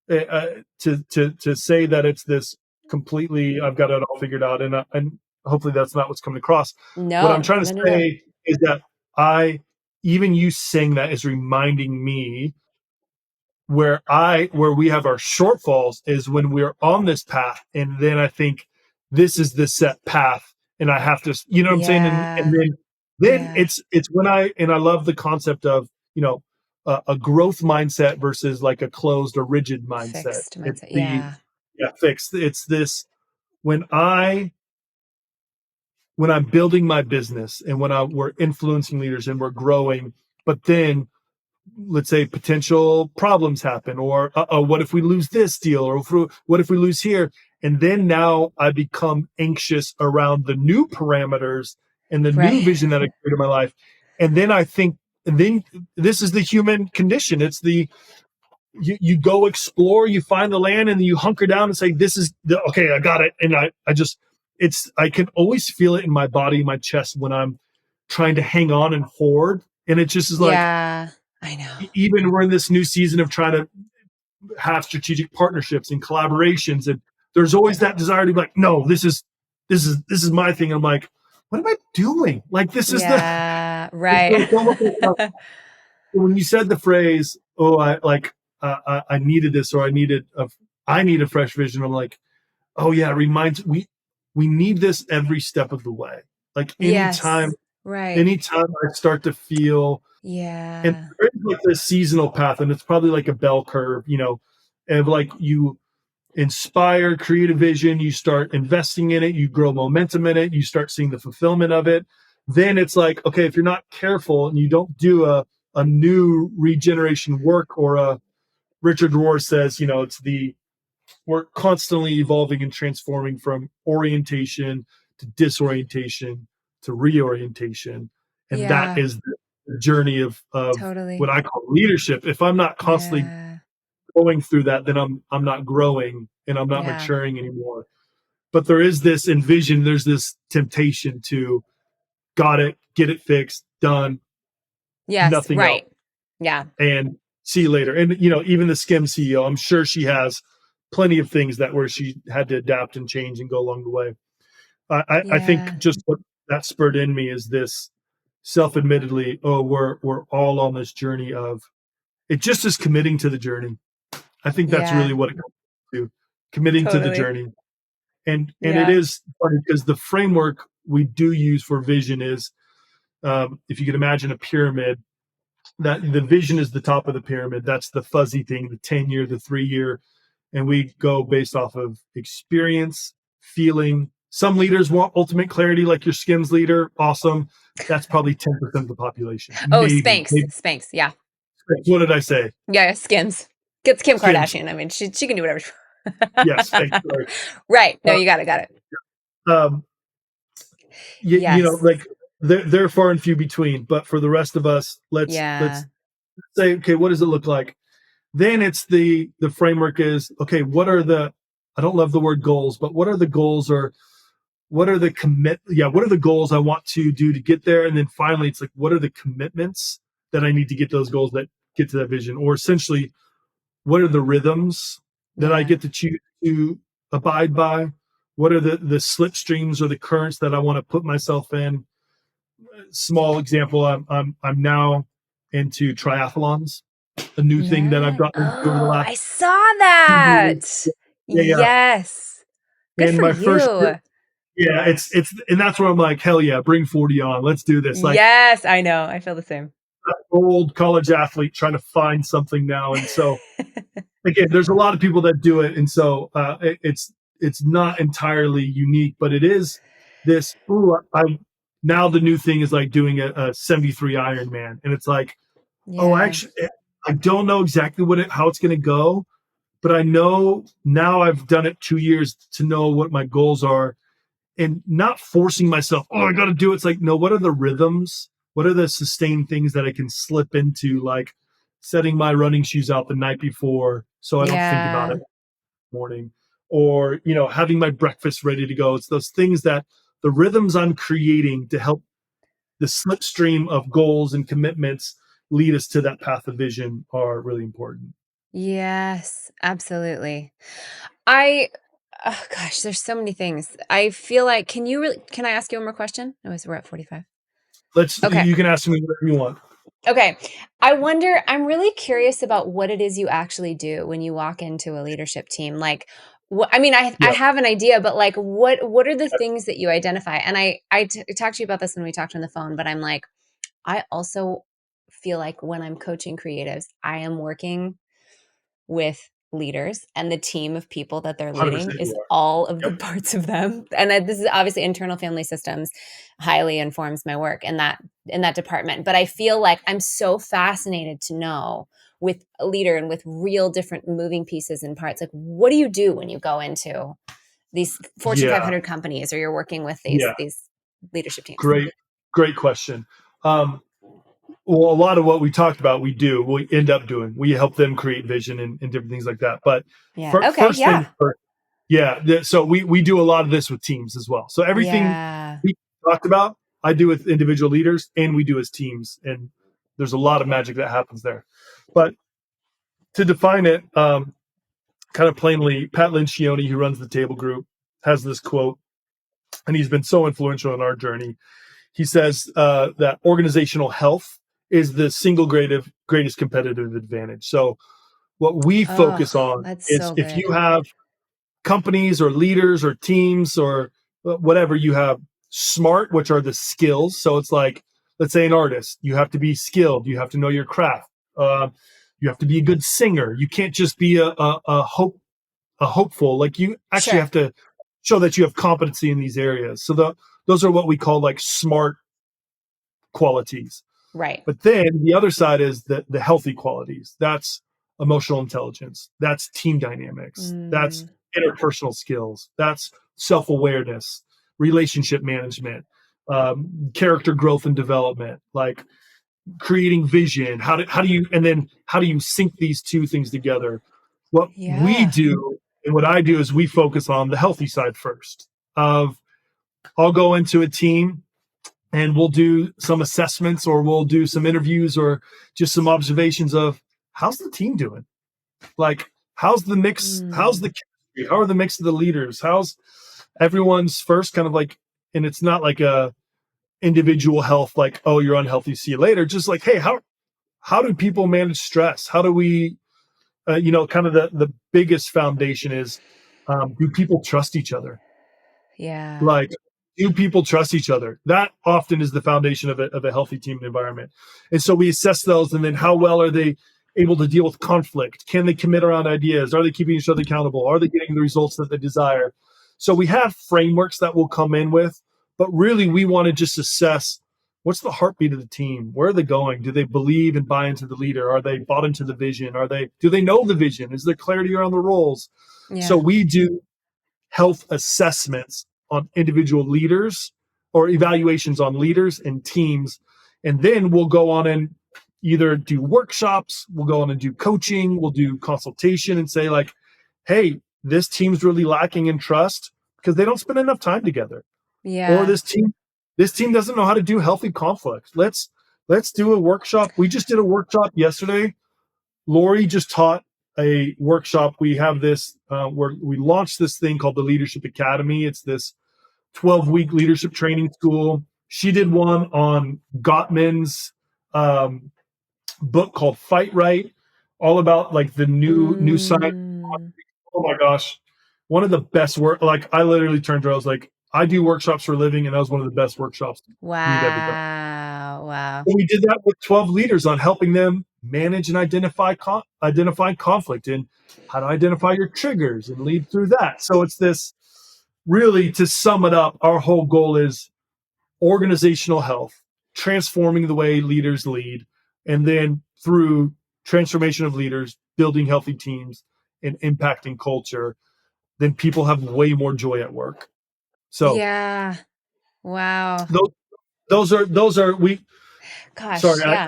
to say that it's this completely I've got it all figured out, and hopefully that's not what's coming across. What I'm No, trying to no, no, no. say is that I even you saying that is reminding me where we have our shortfalls is when we're on this path, and then I think this is the set path and I have to, you know what I'm saying, and Yeah. then Yeah. it's when I love the concept of, a growth mindset versus like a closed or rigid mindset. Fixed It's mindset. the Yeah. yeah fixed. It's this when I when I'm building my business and we're influencing leaders and we're growing, but then let's say potential problems happen, or what if we lose this deal, or what if we lose here, and then now I become anxious around the new parameters and the new Right. vision that I created in my life, and then I think, and then this is the human condition. It's the you go explore, you find the land, and you hunker down and say, "This is okay. I got it." And I just I can always feel it in my body, my chest when I'm trying to hang on and hoard, and it just is like Yeah. I know. even we're in this new season of trying to have strategic partnerships and collaborations, and there's always that desire to be like, no, this is my thing. And I'm like, what am I doing? Like this is the Yeah. it's Right. almost like when you said the phrase, "Oh, I needed this," or I need a fresh vision," I'm like, "Oh yeah," it reminds we need this every step of the way. Like Yes. Right. anytime I start to feel, and Yeah. there is like this seasonal path, and it's probably like a bell curve, and like you inspire, create a vision, you start investing in it, you grow momentum in it, you start seeing the fulfillment of it. Then it's like, okay, if you're not careful and you don't do a new regeneration work, or a Richard Rohr says, it's we're constantly evolving and transforming from orientation to disorientation to reorientation. And that Yeah. is the journey of what Totally. I call leadership. If I'm not constantly Yeah. going through that, then I'm not growing and I'm not Yeah. maturing anymore. But there is this envision, there's this temptation to got it, get it fixed, done, Yes. nothing else, Right. Yeah. and see you later. And even the Skim CEO, I'm sure she has plenty of things that where she had to adapt and change and go along the way. I think Yeah. just what that spurred in me is this self-admittedly, oh, we're all on this journey of it, just as committing to the journey. I think that's really Yeah. what it comes to, committing to the Totally. journey. And it Yeah. is funny because the framework we do use for vision is, if you could imagine a pyramid, that the vision is the top of the pyramid. That's the fuzzy thing, the 10-year, the 3 year. And we go based off of experience, feeling. Some leaders want ultimate clarity, like your Skims leader. Awesome. That's probably 10% of the population. Oh, Maybe. Spanx. Maybe. Spanx. Yeah. What did I say? Yeah. Skims. Gets Kim Skims. Kardashian. I mean, she can do whatever. Yes. Thanks. Sorry. Right. No, Uh, you got it. Got it. um, Yes. like they're far and few between. But for the rest of us, let's Yeah. say, okay, what does it look like? Then it's the framework is, okay, what are the, I don't love the word goals, but what are the goals, or what are the what are the goals I want to do to get there? And then finally it's like, what are the commitments that I need to get those goals, that get to that vision? Or essentially, what are the rhythms that I Yeah. get to choose to abide by? What are the slipstreams or the currents that I want to put myself in? Small example, I'm now into triathlons, a new thing that I've No. gotten into over the Oh, last I saw 2 years. that. Yeah. Yes. Good And for my first year, you. and that's where I'm like, hell yeah, bring 40 on. Let's do this. Like, Yes, I know. I feel the same. old college athlete trying to find something now. And so again, there's a lot of people that do it. And so it's not entirely unique, but it is this, ooh, I now the new thing is like doing a 73 Ironman. And it's like, oh, Yeah. actually, I don't know exactly how it's going to go, but I know now I've done it 2 years to know what my goals are, and not forcing myself, oh, I got to do it. It's like, no, what are the rhythms? What are the sustained things that I can slip into, like setting my running shoes out the night before so I don't think about it Yeah. in the morning, or, having my breakfast ready to go. It's those things, that the rhythms I'm creating to help the slipstream of goals and commitments lead us to that path of vision are really important. Yes, absolutely. I oh gosh, there's so many things. I feel like can I ask you one more question? No, we're at 45. Okay. You can ask me whatever you want. Okay. I'm really curious about what it is you actually do when you walk into a leadership team. Like, I mean, I Yeah. have an idea, but like, what are the things that you identify? And I talked to you about this when we talked on the phone, but I'm like, I also feel like when I'm coaching creatives, I am working with leaders, and the team of people that they're leading 100% is you are. all of the Yep. parts of them. And this is obviously internal family systems highly informs my work in that department. But I feel like I'm so fascinated to know, with a leader and with real different moving pieces and parts, like, what do you do when you go into these Fortune Yeah. 500 companies, or you're working with these Yeah. these leadership teams? Great question. Um, well, a lot of what we talked about, we end up doing. We help them create vision and different things like that. But Yeah. Okay. first thing Yeah. first, yeah. So we do a lot of this with teams as well. So everything Yeah. we talked about, I do with individual leaders, and we do as teams. And there's a lot of magic that happens there. But to define it, kind of plainly, Pat Lencioni, who runs the Table Group, has this quote, and he's been so influential in our journey. He says that organizational health is the single greatest competitive advantage. So what we Oh, focus on that's is so if good. you have companies or leaders or teams or whatever, you have smart, which are the skills. So it's like, let's say an artist, you have to be skilled, you have to know your craft, you have to be a good singer. You can't just be a hopeful. Like you actually Sure. have to show that you have competency in these areas. So those are what we call like smart qualities. Right. But then the other side is the healthy qualities. That's emotional intelligence. That's team dynamics. That's Mm, interpersonal skills. That's self awareness, relationship management, character growth and development, like creating vision. How do you sync these two things together? What we yeah. do and what I do is we focus on the healthy side first. Of I'll go into a team and we'll do some assessments or we'll do some interviews or just some observations of how's the team doing, like how's the mix, how's Mm, the chemistry, how are the mix of the leaders, how's everyone's first kind of like, and it's not like a individual health like, oh, you're unhealthy, see you later, just like, hey, how do people manage stress, how do we kind of the biggest foundation is, do people trust each other, yeah. like, do people trust each other? That often is the foundation of a healthy team environment. And so we assess those, and then how well are they able to deal with conflict? Can they commit around ideas? Are they keeping each other accountable? Are they getting the results that they desire? So we have frameworks that we'll come in with, but really we want to just assess what's the heartbeat of the team? Where are they going? Do they believe and buy into the leader? Are they bought into the vision? Do they know the vision? Is there clarity around the roles? So Yeah. we do health assessments on individual leaders or evaluations on leaders and teams. And then we'll go on and either do workshops, we'll go on and do coaching, we'll do consultation and say, like, hey, this team's really lacking in trust because they don't spend enough time together. Or Yeah. this team doesn't know how to do healthy conflict. Let's do a workshop. We just did a workshop yesterday. Lori just taught a workshop. We have this where we launched this thing called the Leadership Academy. It's this 12-week leadership training school. She did one on Gottman's um, book called Fight Right, all about like the new science. Mm, Oh my gosh, one of the best work. Like I literally turned to her. I was like, I do workshops for a living, and that was one of the best workshops we've ever done. wow. Wow. We did that with 12 leaders on helping them manage and identify conflict and how to identify your triggers and lead through that. So it's this, really, to sum it up, our whole goal is organizational health, transforming the way leaders lead, and then through transformation of leaders, building healthy teams and impacting culture, then people have way more joy at work. So Yeah. Wow. those those are we sorry, Gosh. Yeah.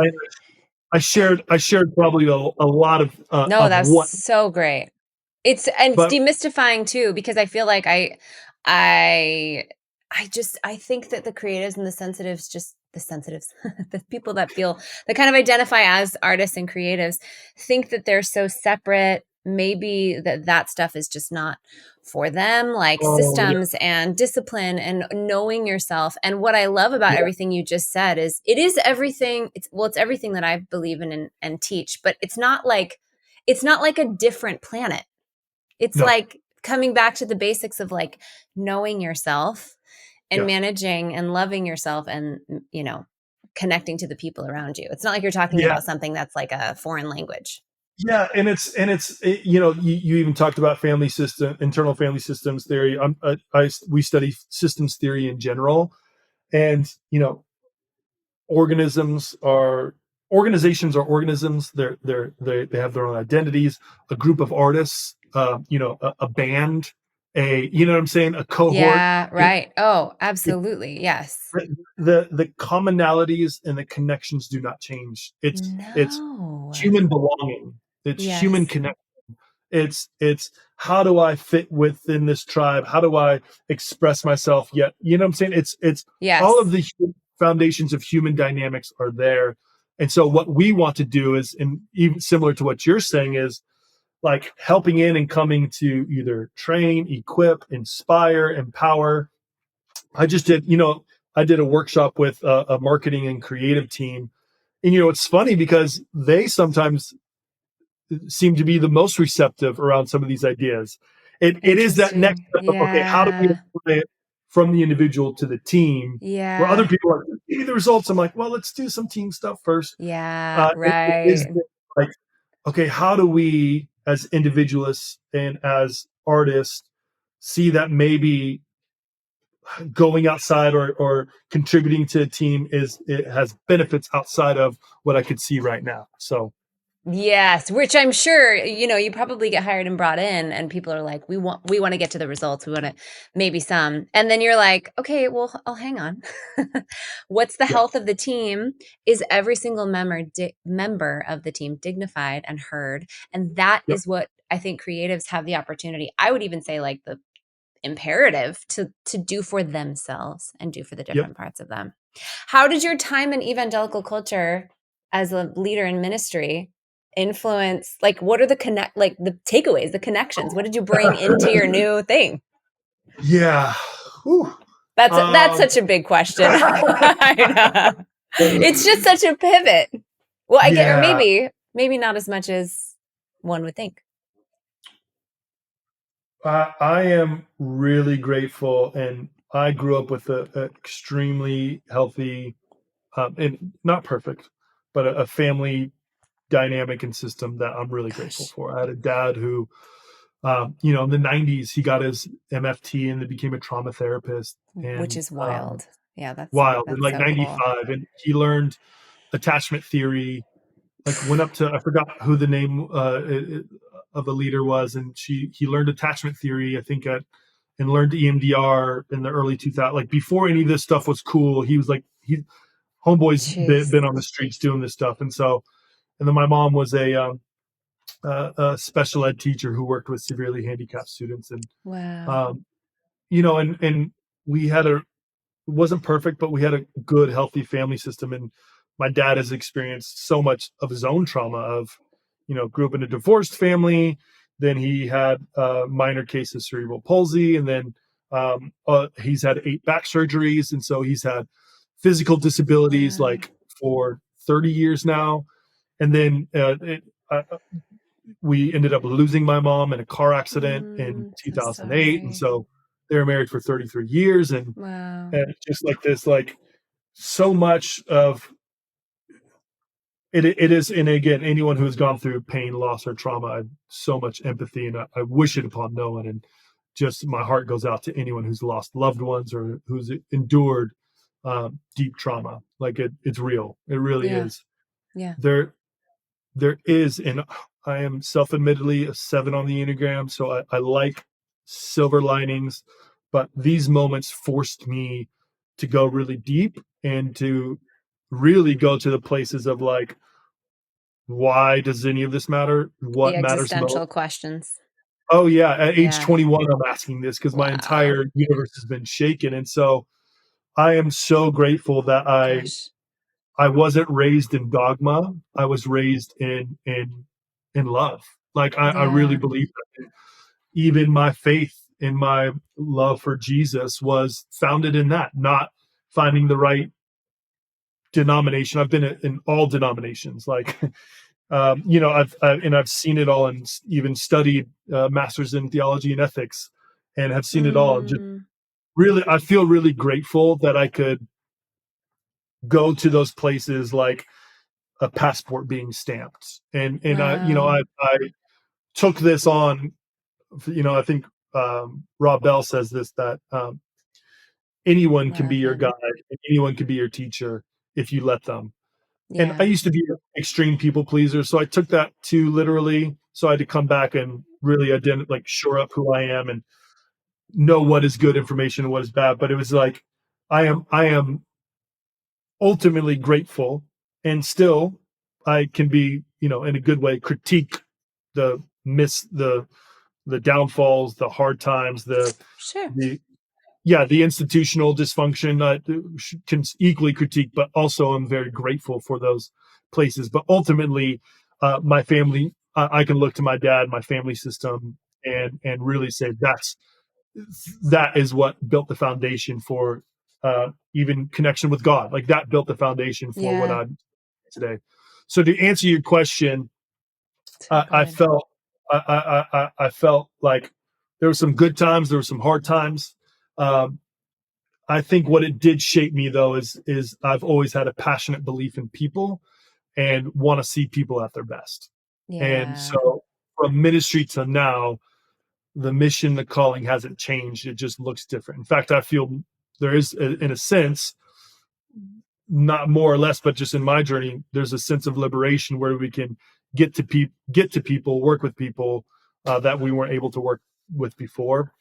I shared probably a lot No, of that was what, so great. It's but demystifying too, because I feel like I I think that the creatives and the sensitives, just the sensitives, the people that feel, that kind of identify as artists and creatives, think that they're so separate. Maybe that stuff is just not for them, like oh yeah, systems and discipline and knowing yourself. And what I love about yeah, everything you just said is it is everything. It's everything that I believe in and teach, but it's not like a different planet. It's no, like coming back to the basics of like knowing yourself and yeah, managing and loving yourself and, connecting to the people around you. It's not like you're talking yeah, about something that's like a foreign language. yeah, and you even talked about internal family systems theory. We study systems theory in general, and organisms are organizations are organisms. They have their own identities. A group of artists, a band, you know what I'm saying, a cohort. Yeah, It, right. Oh, it, absolutely. Yes. the commonalities and the connections do not change. It's No. human belonging. It's human Yes. connection. It's how do I fit within this tribe? How do I express myself? Yet, you know what I'm saying? It's all of Yes. the foundations of human dynamics are there. And so what we want to do is, and even similar to what you're saying, is like helping in and coming to either train, equip, inspire, empower. I just did, I did a workshop with a marketing and creative team, and it's funny because they sometimes seem to be the most receptive around some of these ideas. It is that next Interesting. step of, okay, how do we Yeah. apply it from the individual to the team? Where other Yeah. people are, give me the results. I'm like, well, let's do some team stuff first. Yeah. It is Right. like, okay, how do we as individualists and as artists see that maybe going outside or contributing to a team it has benefits outside of what I could see right now. So Yes, which I'm sure, you probably get hired and brought in and people are like, we want to get to the results. We want to maybe some. And then you're like, okay, well, I'll hang on. What's the yeah, health of the team? Is every single member of the team dignified and heard? And that yep, is what I think creatives have the opportunity. I would even say like the imperative to do for themselves and do for the yep. different parts of them. How did your time in evangelical culture as a leader in ministry influence, like what are the takeaways, the connections? What did you bring into your new thing? Yeah. Whew. That's Um, such a big question. I know. It's just such a pivot. Well, I get, or yeah, maybe not as much as one would think. I am really grateful, and I grew up with a extremely healthy, and not perfect, but a family dynamic and system that I'm really grateful Gosh, for. I had a dad who, in the '90s, he got his MFT and then became a trauma therapist, which and is wild. Yeah, wild in that's like so cool. '95, and he learned attachment theory. Like went up to I forgot who the name of a leader was, and he learned attachment theory. I think and learned EMDR in the early 2000s. Like before any of this stuff was cool, he was like homeboy's Jeez. been on the streets doing this stuff, and so and then my mom was a special ed teacher who worked with severely handicapped students, and Wow. um, and we had a it wasn't perfect, but we had a good, healthy family system. And my dad has experienced so much of his own trauma of, grew up in a divorced family. Then he had a minor case of cerebral palsy. And then he's had 8 back surgeries. And so he's had physical disabilities Wow. like for 30 years now. And then we ended up losing my mom in a car accident in So 2008. And sorry. so they were married for 33 years. Wow. And just like this, like so much of it is, and again, anyone who has gone through pain, loss, or trauma, I have so much empathy, and I wish it upon no one. And just my heart goes out to anyone who's lost loved ones or who's endured deep trauma. Like it's real. It really Yeah. is. Yeah. There is, and I am self-admittedly a 7 on the Enneagram, so I like silver linings, but these moments forced me to go really deep and to really go to the places of like, why does any of this matter? The What matters most? existential questions. Oh yeah, at age Yeah. 21, I'm asking this because my Wow. entire universe has been shaken, and so I am so grateful that Gosh. I wasn't raised in dogma. I was raised in love. Like I really Yeah. believe that. Even my faith and my love for Jesus was founded in that, not finding the right denomination. I've been in all denominations. Like, I've seen it all and even studied masters in theology and ethics, and have seen it all. And just Mm, really, I feel really grateful that I could go to those places like a passport being stamped. And wow. I took this on. I think Rob Bell says this, that anyone can be Love your him. guide, and anyone can be your teacher if you let them. And I Yeah. used to be an extreme people pleaser, so I took that too literally. So I had to come back and really like shore up who I am and know what is good information and what is bad. But it was like I am ultimately grateful, and still I can be, in a good way, critique the the downfalls, the hard times, Sure. the yeah, the institutional dysfunction can equally critique, but also I'm very grateful for those places. But ultimately, my family, I can look to my dad, my family system, and really say that is what built the foundation for even connection with God. Like that built the foundation for what Yeah. I'm. today. So to answer your question, So I good. felt I felt like there were some good times, there were some hard times. Um, I think what it did shape me though is I've always had a passionate belief in people and want to see people at their best. And Yeah. so from ministry to now, the mission, the calling hasn't changed. It just looks different. In fact, I feel there is, in a sense, not more or less, but just in my journey, there's a sense of liberation where we can get to people, work with people that we weren't able to work with before.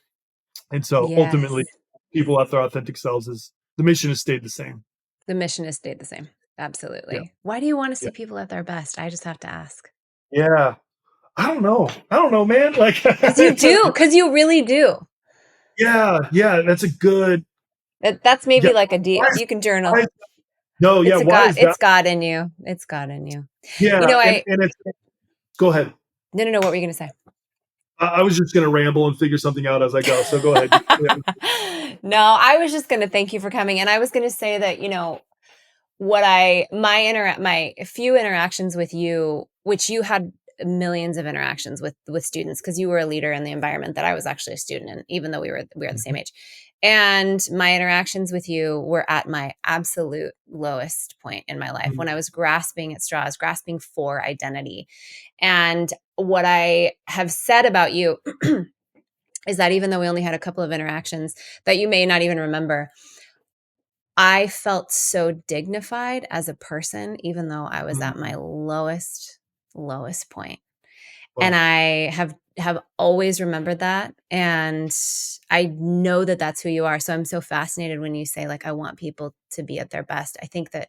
And so ultimately, Yes. people at their authentic selves is the mission has stayed the same. The mission has stayed the same. Yeah. Absolutely. Why do you want to Yeah. see people at their best? I just have to ask. Yeah. I don't know. I don't know, man. Like, Because you do, because you really do. yeah, yeah. That's a good. That's maybe Yeah. like a Why deep, is, you can journal. why is, no, yeah. Why is that? It's God in you. It's God in you. You Yeah, know, and it's. Go ahead. no. What were you going to say? I was just going to ramble and figure something out as I go. So go ahead. Yeah. No, I was just going to thank you for coming. And I was going to say that, my few interactions with you, which you had millions of interactions with students because you were a leader in the environment that I was actually a student in, even though we were the same age. And my interactions with you were at my absolute lowest point in my life when I was grasping at straws, grasping for identity. And what I have said about you is that even though we only had a couple of interactions that you may not even remember, I felt so dignified as a person, even though I was at my lowest point. And Well, I have always remembered that. And I know that that's who you are. So I'm so fascinated when you say, like, I want people to be at their best. I think that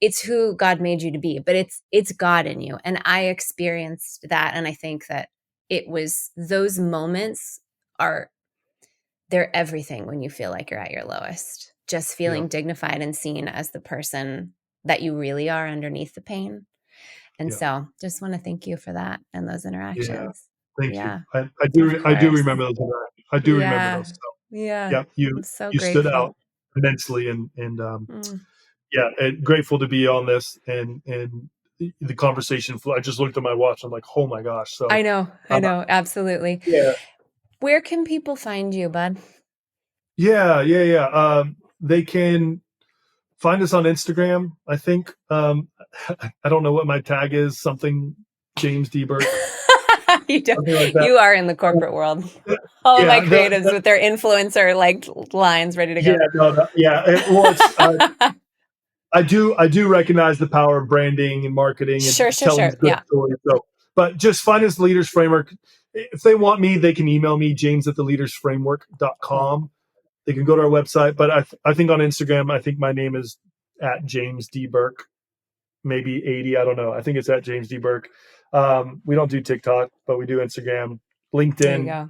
it's who God made you to be, but it's God in you. And I experienced that. And I think that it was those moments are they're everything when you feel like you're at your lowest. Just yeah, feeling dignified and seen as the person that you really are underneath the pain. And yeah, so just want to thank you for that and those yeah. interactions. Thank you. Yeah, of I do course. remember those. I do remember Yeah. those. So, Yeah. yeah, I'm so you stood grateful. out immensely, and Mm. yeah, and grateful to be on this and the conversation. I just looked at my watch. I'm like, oh my gosh. So, I know. uh, I know. Absolutely. yeah, Where can people find you, bud? yeah. They can find us on Instagram. I think. I don't know what my tag is. Something James D. Burke, you don't, something like that. you are in the corporate world. All of my Yeah, creatives with their influencer like lines ready to yeah, go. no, yeah. Well, it's I do recognize the power of branding and marketing and telling Sure. good Yeah. stories. So, but just find us Leaders Framework. If they want me, they can email me, James at the Cool. leadersframework.com. They can go to our website. But I think on Instagram, I think my name is at James D. Burke, maybe 80. I don't know. I think it's at James D. Burke. We don't do TikTok, but we do Instagram, There you LinkedIn. go.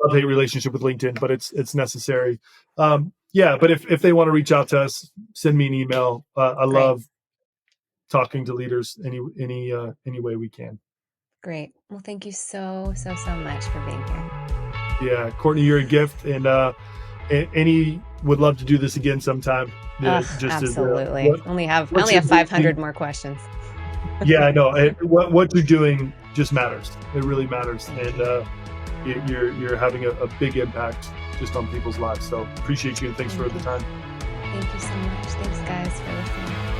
Love-hate relationship with LinkedIn, but it's necessary. Yeah, but if they want to reach out to us, send me an email. I Great. love talking to leaders any way we can. Great. Well, thank you so much for being here. Yeah, Courtney, you're a gift, and any would love to do this again sometime. Ugh, Just as absolutely. I what only you're have doing, 500 more questions. yeah, I know. What you're doing just matters. It really matters, and you're having a big impact just on people's lives. So appreciate you, and thanks for the time. Thank you so much. Thanks, guys, for listening.